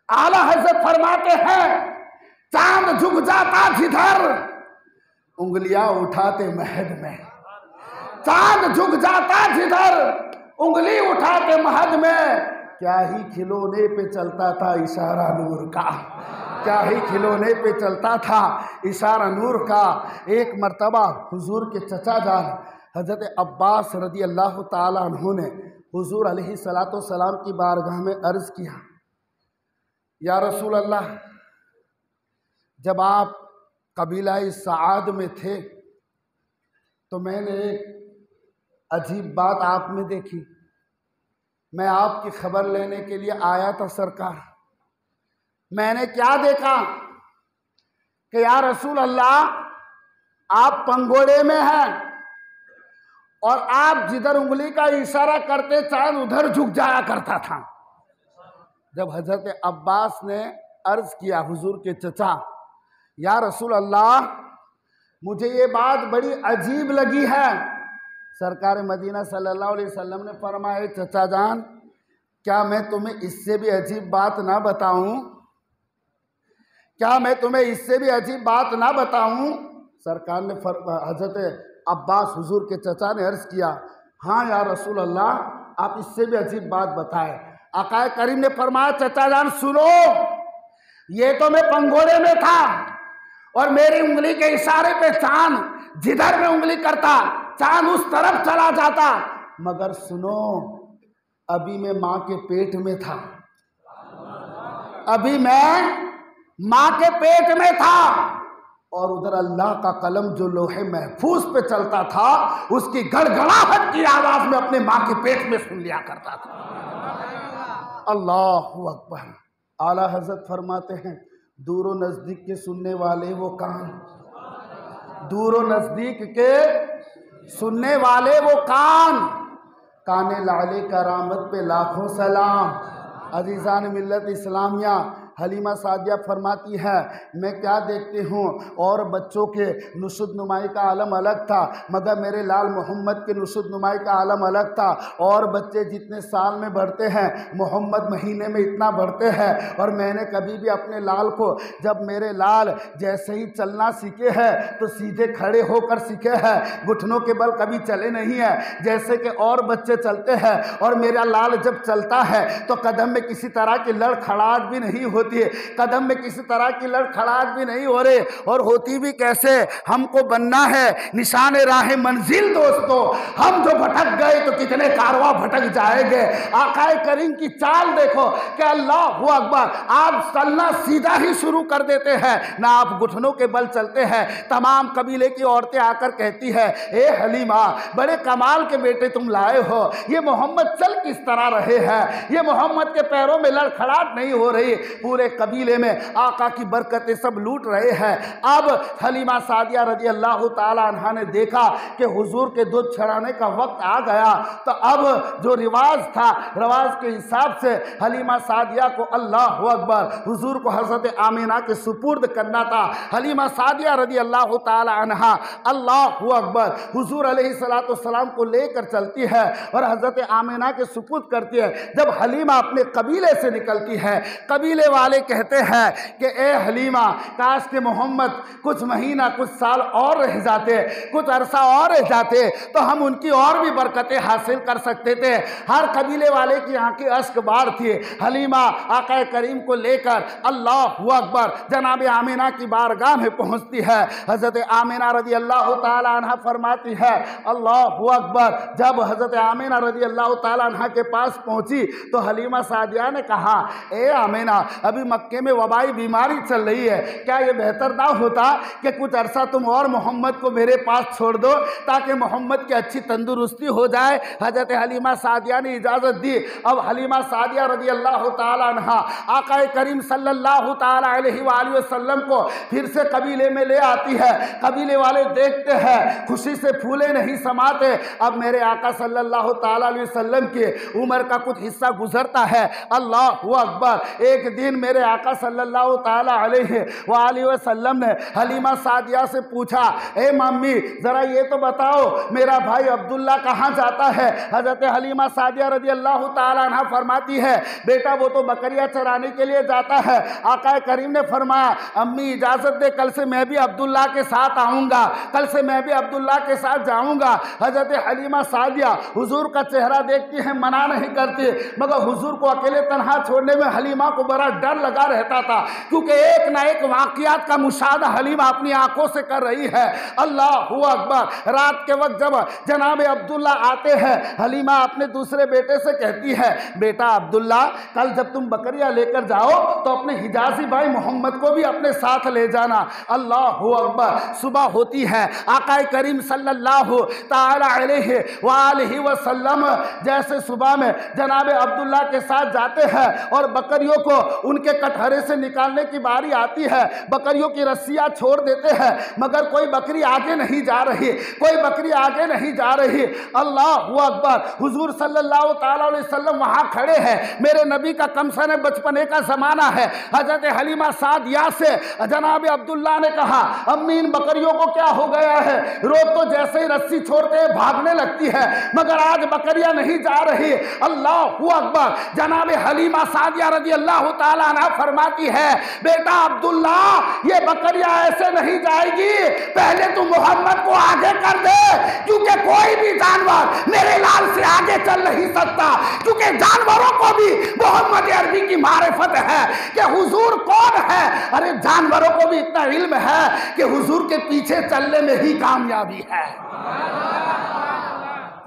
आला हज़रत फरमाते हैं चांद झुक जाता जिधर उंगलियां उठाते महद में। चांद झुक जाता जिधर उंगली उठाते महद में। क्या ही खिलौने पे चलता था इशारा नूर का, क्या ही खिलौने पे चलता था इशारा नूर का। एक मर्तबा हुजूर के चचा जान हज़रत अब्बास रज़ी अल्लाह ताला अन्हु ने हुजूर अलैहि सलातो सलाम की बारगाह में अर्ज़ किया, या रसूल अल्लाह, जब आप कबीला साद में थे तो मैंने एक अजीब बात आप में देखी। मैं आपकी खबर लेने के लिए आया था सरकार। मैंने क्या देखा कि या रसूल अल्लाह, आप पंगोड़े में हैं और आप जिधर उंगली का इशारा करते चांद उधर झुक जाया करता था। जब हजरत अब्बास ने अर्ज किया हुजूर के चचा, या रसूल अल्लाह, मुझे ये बात बड़ी अजीब लगी है। सरकार मदीना सल्लल्लाहु अलैहि वसल्लम ने फरमाया, चचा जान, क्या मैं तुम्हें इससे भी अजीब बात ना बताऊं? क्या मैं तुम्हें इससे भी अजीब बात ना बताऊं? सरकार ने हजरत अब्बास हुजूर के चचा ने अर्ज किया, हाँ या रसूल अल्लाह, आप इससे भी अजीब बात बताएं। आकाए करीम ने फरमाया, चचा जान सुनो, ये तो मैं पंगोड़े में था और मेरी उंगली के इशारे पे चांद जिधर मैं उंगली करता चांद उस तरफ चला जाता, मगर सुनो, अभी मैं माँ के पेट में था, अभी मैं माँ के पेट में था, और उधर अल्लाह का कलम जो लोहे महफूज पे चलता था उसकी गड़गड़ाहट की आवाज में अपने माँ के पेट में सुन लिया करता था। अल्लाहु अकबर। आला हजरत फरमाते हैं, दूर व नजदीक के सुनने वाले वो कान, दूर व नजदीक के सुनने वाले वो कान, काने लाले करामत पे लाखों सलाम। अजीज़ान मिल्लत इस्लामिया, हलीमा सादिया फरमाती है, मैं क्या देखती हूँ, और बच्चों के नुशुद नुमाई का आलम अलग था, मगर मेरे लाल मोहम्मद के नुशुद नुमाई का आलम अलग था। और बच्चे जितने साल में बढ़ते हैं, मोहम्मद महीने में इतना बढ़ते हैं। और मैंने कभी भी अपने लाल को, जब मेरे लाल जैसे ही चलना सीखे हैं तो सीधे खड़े होकर सीखे हैं, घुटनों के बल कभी चले नहीं है जैसे कि और बच्चे चलते हैं। और मेरा लाल जब चलता है तो कदम में किसी तरह की लड़खड़ाहट भी नहीं होती है, कदम में किसी तरह की लड़खड़ाहट भी नहीं हो रही। और होती भी कैसे, हमको बनना है निशान राह मंजिल दोस्तों, हम जो भटक गए तो कितने कारवां भटक जाएंगे। आकाए करीम की चाल देखो कि अल्लाहु अकबर, आप चलना सीधा ही शुरू कर देते हैं, ना आप घुटनों के बल चलते हैं। तमाम कबीले की औरतें आकर कहती है, ए हलीमा, बड़े कमाल के बेटे तुम लाए हो, ये मोहम्मद चल किस तरह रहे हैं, ये मोहम्मद के पैरों में लड़खड़ाहट नहीं हो रही। पूरे कबीले में आका की बरकतें सब लूट रहे हैं। अब हलीमा सादिया रजी अल्लाह ताला अन्हा ने देखा कि हुजूर के दूध चढ़ाने का वक्त आ गया, तो अब जो रिवाज था, रिवाज के हिसाब से हलीमा सादिया को अल्लाहु अकबर हुजूर को हजरत आमीना के सुपुर्द करना था। हलीमा सादिया रजी अल्लाह ताला अन्हा अल्लाहु अकबर हुजूर अलैहिस्सलाम को लेकर चलती है और हजरत आमीना के सुपुर्द करती है। जब हलीमा अपने कबीले से निकलती है, कबीले वाले कहते हैं कि ए हलीमा, काश के मोहम्मद कुछ महीना कुछ साल और रह जाते, कुछ अरसा और रह जाते तो हम उनकी और भी बरकतें हासिल कर सकते थे। हर कबीले वाले की आंखें अश्क बार थी। हलीमा आका करीम को लेकर अल्लाहु अकबर जनाब आमीना की बारगाह में पहुंचती है। हजरत आमीना रजी अल्लाह ताला अन्हा फरमाती है, अल्लाहु अकबर, जब हजरत आमीना रजी अल्लाह ताला अन्हा के पास पहुंची तो हलीमा सादिया ने कहा, ए आमीना, अभी मक्के में वबाई बीमारी चल रही है, क्या ये बेहतर ना होता कि कुछ अरसा तुम और मोहम्मद को मेरे पास छोड़ दो ताकि मोहम्मद की अच्छी तंदुरुस्ती हो जाए। हजरत हलीमा सादिया ने इजाज़त दी। अब हलीमा सादिया रजी अल्लाह ताला अन्हा आका करीम सल्लल्लाहु ताला अलैहि वसल्लम को फिर से कबीले में ले आती है। कबीले वाले देखते हैं, खुशी से फूले नहीं समाते। अब मेरे आका सल्लल्लाहु ताला अलैहि वसल्लम की उम्र का कुछ हिस्सा गुजरता है। अल्लाहु अकबर, एक दिन मेरे आका सल्लल्लाहु ताला अलैहि वसल्लम ने हलीमा सादिया से पूछा, ए मम्मी, ज़रा ये तो बताओ मेरा भाई अब्दुल्ला कहाँ जाता है। हज़रत हलीमा सादिया रजी अल्लाह ताला अन्हा फरमाती है, बेटा वो तो बकरियाँ चराने के लिए जाता है। आका करीम ने फरमाया, अम्मी इजाज़त दे, कल से मैं भी अब्दुल्ला के साथ आऊँगा, कल से मैं भी अब्दुल्ला के साथ जाऊँगा। हज़रत हलीमा सादिया हुजूर का चेहरा देखती है, मना नहीं करती, मगर हुजूर को अकेले तनहा छोड़ने में हलीमा को बड़ा डर लगा रहता था, क्योंकि एक ना एक वाक़ियात का मुशाहदा हलीमा अपनी आंखों से कर रही है। अल्लाहु अकबर, रात के वक्त जब जनाब अब्दुल्ला आते हैं, हलीमा अपने दूसरे बेटे से कहती है, बेटा अब्दुल्ला, कल जब तुम बकरियां लेकर जाओ तो अपने हिजाजी भाई मोहम्मद को भी अपने साथ ले जाना। अल्लाहु अकबर, सुबह होती है, आका करीम सल्लल्लाहु ताला अलैहि वसल्लम जैसे सुबह में जनाब अब्दुल्ला के साथ जाते हैं और बकरियों को उनके उनके कटहरे से निकालने की बारी आती है, बकरियों की रस्सियां छोड़ देते हैं, मगर कोई बकरी आगे नहीं जा रही, कोई बकरी आगे नहीं जा रही। अल्लाहु अकबर। हुजूर सल्लल्लाहु ताला अलैहि वसल्लम वहां खड़े हैं, मेरे नबी का कमसन बचपने का जमाना है। हजरत हलीमा सादिया से जनाब अब्दुल्ला ने कहा, अम्मी इन बकरियों को क्या हो गया है? रोज तो जैसे ही रस्सी छोड़ते हैं भागने लगती है, मगर आज बकरियां नहीं जा रही। अल्लाहु अकबर। जनाब हलीमा सादिया रज़ी अल्लाह ताला अन्हा फरमाती है, बेटा अब्दुल्ला ये बकरियां ऐसे नहीं जाएगी, पहले तू मोहम्मद को आगे कर दे, क्योंकि कोई भी जानवर मेरे लाल से आगे चल नहीं सकता, क्योंकि जानवरों को भी मोहम्मद अरबी की मारिफत है कि हुजूर कौन है। अरे जानवरों को भी इतना इल्म है कि हुजूर के पीछे चलने में ही कामयाबी है।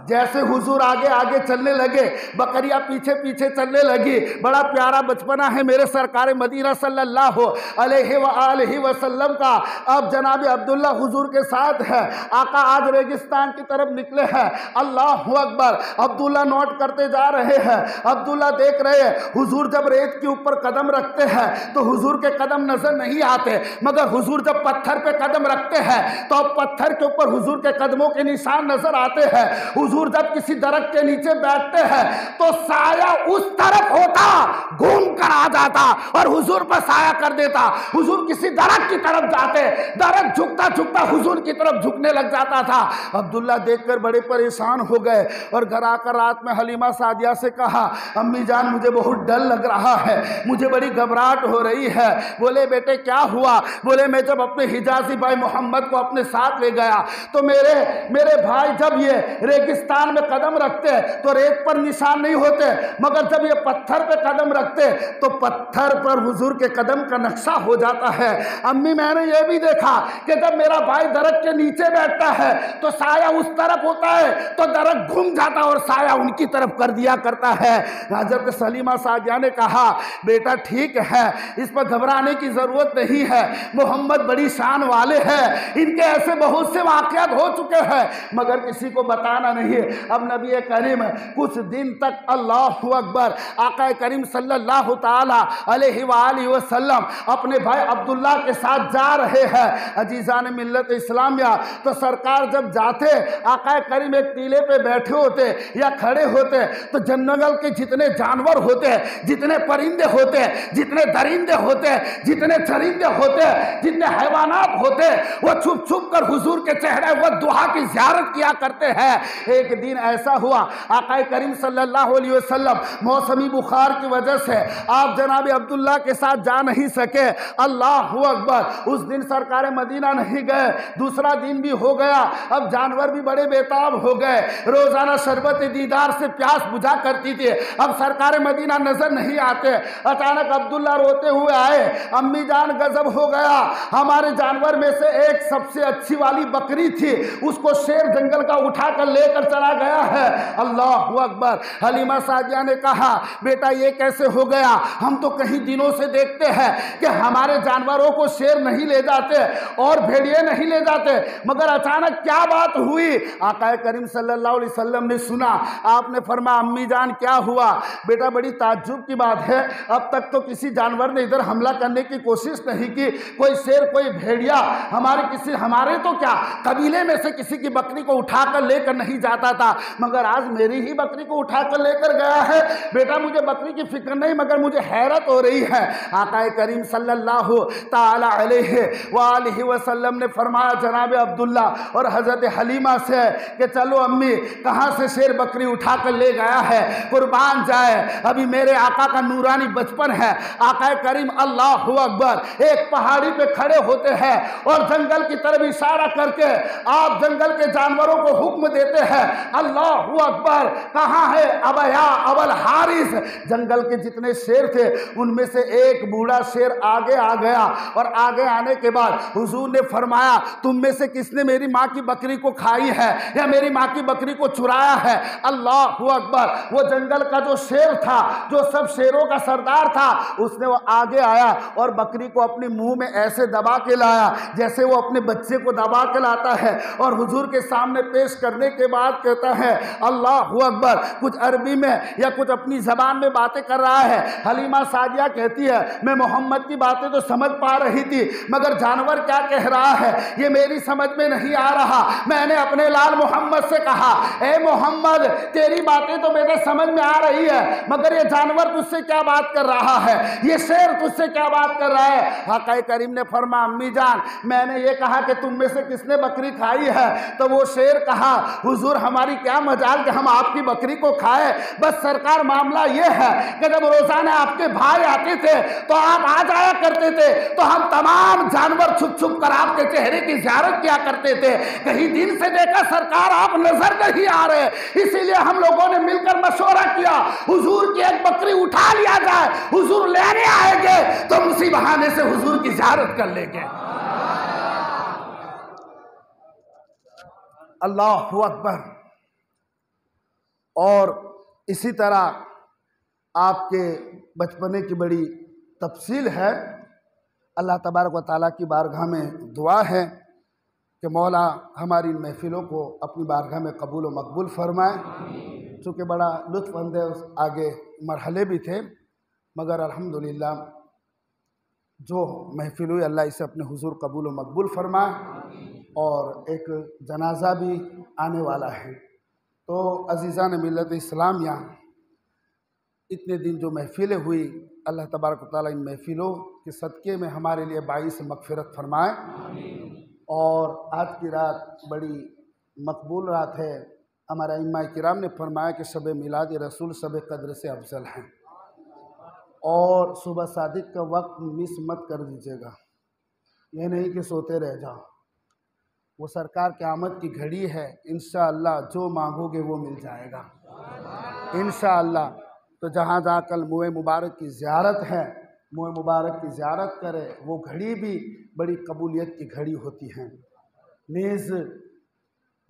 जैसे हुजूर आगे आगे चलने लगे, बकरियां पीछे पीछे चलने लगी। बड़ा प्यारा बचपना है मेरे सरकार मदीना सल्लल्लाहु अलैहि वसल्लम का। अब जनाब अब्दुल्ला हुजूर के साथ है, आका आज रेगिस्तान की तरफ निकले हैं। अल्लाहु अकबर। अब्दुल्ला नोट करते जा रहे हैं, अब्दुल्ला देख रहे हैं हुजूर जब रेत के ऊपर कदम रखते हैं तो हुजूर के कदम नजर नहीं आते, मगर हुजूर जब पत्थर पे कदम रखते हैं तो अब पत्थर के ऊपर हुजूर के कदमों के निशान नजर आते हैं। हुजूर जब किसी दरख्त के नीचे बैठते हैं तो साया उस तरफ होता, घूम कर आ जाता और हुजूर पर साया कर देता। हुजूर किसी दरख्त की तरफ जाते, दरख्त झुकता झुकता हुजूर की तरफ झुकने लग जाता था। अब्दुल्ला देखकर बड़े परेशान हो गए और घर आकर रात में हलीमा सादिया से कहा, अम्मी जान मुझे बहुत डर लग रहा है, मुझे बड़ी घबराहट हो रही है। बोले बेटे क्या हुआ? बोले मैं जब अपने हिजाजी भाई मोहम्मद को अपने साथ ले गया तो मेरे भाई जब ये रेगिस्तान में कदम रखते तो रेत पर निशान नहीं होते, मगर जब ये पत्थर पे कदम रखते तो पत्थर पर हुजूर के कदम का नक्शा हो जाता है। अम्मी मैंने ये भी देखा कि जब मेरा भाई दरख्त के नीचे बैठता है तो साया उस तरफ होता है तो दरख्त घूम जाता और साया उनकी तरफ कर दिया करता है। हजरत सलीमा सादिया ने कहा, बेटा ठीक है, इस पर घबराने की जरूरत नहीं है, मोहम्मद बड़ी शान वाले हैं, इनके ऐसे बहुत से वाकयात हो चुके हैं, मगर किसी को बताना नहीं। अब नबी करीम कुछ दिन तक अल्लाहु अकबर आका करीम सल्लल्लाहु ताला अलैहि वसल्लम अपने भाई अब्दुल्ला के साथ जा रहे हैं। अजीजान मिल्लत इस्लामिया, तो सरकार जब जाते आका करीम एक टीले पे बैठे होते या खड़े होते तो जंगल के जितने जानवर होते, जितने परिंदे होते, जितने दरिंदे होते, जितने चरिंदे होते, जितने हैवानात होते, वो छुप छुप कर हुजूर के चेहरे वो दुआ की ज़ियारत किया करते हैं। एक दिन ऐसा हुआ, आका करीम सल्लल्लाहु अलैहि वसल्लम मौसमी बुखार की वजह से आप जनाब अब्दुल्ला के साथ जा नहीं सके। अल्लाहु अकबर। उस दिन सरकार मदीना नहीं गए, दूसरा दिन भी हो गया। अब जानवर भी बड़े बेताब हो गए, रोजाना शरबत दीदार से प्यास बुझा करती थी। अब सरकार मदीना नजर नहीं आते। अचानक अब्दुल्ला रोते हुए आए, अम्मी जान गजब हो गया, हमारे जानवर में से एक सबसे अच्छी वाली बकरी थी, उसको शेर जंगल का उठा कर लेकर चला गया है। अल्लाहु अकबर। हलीमा सादिया ने कहा, बेटा ये कैसे हो गया? हम तो कहीं दिनों से देखते हैं कि हमारे जानवरों को शेर नहीं ले जाते और भेड़िए नहीं ले जाते, मगर अचानक क्या बात हुई? आका करीम सल्लल्लाहु अलैहि वसल्लम ने सुना, आपने फरमाया, अम्मी जान क्या हुआ? बेटा बड़ी ताज्जुब की बात है, अब तक तो किसी जानवर ने इधर हमला करने की कोशिश नहीं की, कोई शेर कोई भेड़िया हमारे तो क्या कबीले में से किसी की बकरी को उठाकर लेकर नहीं जाता था, मगर आज मेरी ही बकरी को उठाकर लेकर गया है। बेटा मुझे बकरी की फिक्र नहीं, मगर मुझे हैरत हो रही है। आका करीम सल्लल्लाहु ताला अलैहि वसल्लम ने फरमाया जनाब अब्दुल्ला और हजरत हलीमा से कि चलो अम्मी, कहाँ से शेर बकरी उठाकर ले गया है, कुर्बान जाए, अभी मेरे आका का नूरानी बचपन है। आका करीम अल्लाहु अकबर एक पहाड़ी पे खड़े होते हैं और जंगल की तरफ इशारा करके आप जंगल के जानवरों को हुक्म देते हैं, अल्लाहु अकबर। कहाँ है अबया अबल हारिस? जंगल के जितने शेर थे उनमें से एक बूढ़ा शेर आगे आ गया और आगे आने के बाद हुजूर ने फरमाया, तुम में से किसने मेरी माँ की बकरी को खाई है या मेरी माँ की बकरी को चुराया है? अल्लाहु अकबर। वो जंगल का जो शेर था, जो सब शेरों का सरदार था, उसने वो आगे आया और बकरी को अपने मुंह में ऐसे दबा के लाया जैसे वो अपने बच्चे को दबा के लाता है, और हुजूर के सामने पेश करने के बाद बात कहता है अल्लाह अकबर, कुछ अरबी में या कुछ अपनी ज़बान में बातें कर रहा है। हलीमा सादिया कहती है मैं मोहम्मद की बातें तो समझ पा रही थी, मगर जानवर क्या कह रहा है ये मेरी समझ में नहीं आ रहा। मैंने अपने लाल मोहम्मद से कहा, ए मोहम्मद तेरी बातें तो मेरे समझ में आ रही है, मगर ये जानवर तुझसे क्या बात कर रहा है, ये शेर तुझसे क्या बात कर रहा है। आका करीम ने फरमा, अम्मी जान मैंने ये कहा कि तुम में से किसने बकरी खाई है, तो वो शेर कहा हुजूर हमारी क्या मजाल कि हम आपकी बकरी को खाए, बस सरकार मामला ये है कि जब रोजाना आपके भाई आते थे तो आप आ जाया करते थे, तो हम तमाम जानवर छुप छुप कर आपके चेहरे की ज़ियारत किया करते थे। कहीं दिन से देखा सरकार आप नजर नहीं आ रहे, इसीलिए हम लोगों ने मिलकर मशवरा किया हुजूर की एक बकरी उठा लिया जाए, हुजूर लेने आएंगे तो उसी बहाने से हुजूर की ज़ियारत कर लेंगे। अल्लाह अकबर। और इसी तरह आपके बचपने की बड़ी तफसील है। अल्लाह तबारक व तआला की बारगाह में दुआ है कि मौला हमारी महफिलों को अपनी बारगाह में कबूल व मकबूल फरमाए। चूँकि बड़ा लुत्फ़अंदेज़ आगे मरहले भी थे, मगर अल्हम्दुलिल्लाह जो महफिल हुई अल्लाह इसे अपने हुजूर कबूल व मकबूल फरमाए। और एक जनाजा भी आने वाला है, तो अज़ीज़ान मिल्लत इस्लाम यहाँ इतने दिन जो महफिलें हुई अल्लाह तबारक व तआला इन महफिलों के सदक़े में हमारे लिए बाइस मग़फ़िरत फरमाए। और आज की रात बड़ी मकबूल रात है। हमारे इमाम किराम ने फरमाया कि शब मिलाद रसूल शब कद्र से अफजल है, और सुबह सादिक का वक्त मिस मत कर दीजिएगा। ये नहीं कि सोते रह जाओ, वो सरकार की आमद की घड़ी है, इंशाअल्लाह जो मांगोगे वो मिल जाएगा इंशाअल्लाह। तो जहाँ जहाँ कल मुए मुबारक की ज़ियारत है, मुए मुबारक की ज़ियारत करे, वो घड़ी भी बड़ी कबूलियत की घड़ी होती है। नीज़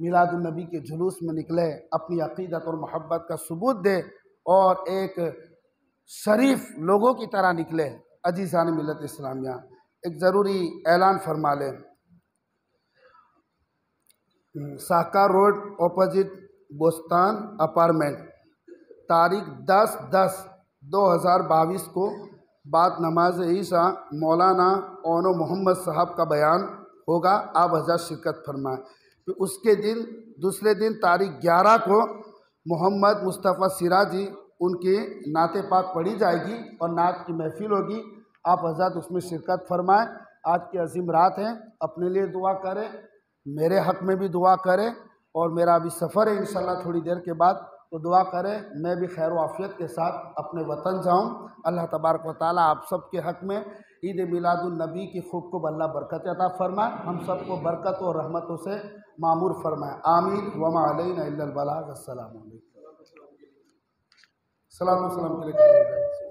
मिलादुन्नबी के जुलूस में निकले, अपनी अक़ीदत और मोहब्बत का सबूत दे और एक शरीफ लोगों की तरह निकले। अज़ीज़ान मिल्लत इस्लामिया, एक ज़रूरी ऐलान फरमा लें। शाहकार रोड ऑपोजिट बोस्तान अपार्टमेंट, तारीख 10/10/2022 को बाद नमाज ईशा मौलाना ओनो मोहम्मद साहब का बयान होगा, आप हज़रत शिरकत फरमाएं। फिर उसके दिन दूसरे दिन तारीख 11 को मोहम्मद मुस्तफ़ा सिराजी उनकी नाते पाक पढ़ी जाएगी और नात की महफिल होगी, आप हज़रत उसमें शिरकत फरमाएं। आज की अजीम रात है, अपने लिए दुआ करें, मेरे हक़ में भी दुआ करें, और मेरा अभी सफ़र है इंशाअल्लाह थोड़ी देर के बाद, तो दुआ करें मैं भी खैर आफियत के साथ अपने वतन जाऊं। अल्लाह तबारक व तआला आप सब के हक़ में ईद मिलादुन्नबी की खूब अल्लाह बरकत अता फरमाए, हम सबको बरकत और रहमतों से मामूर फरमाए। आमीन वमा अलैना इल्लल बलाग। अस्सलामु अलैकुम। सलाम के लिए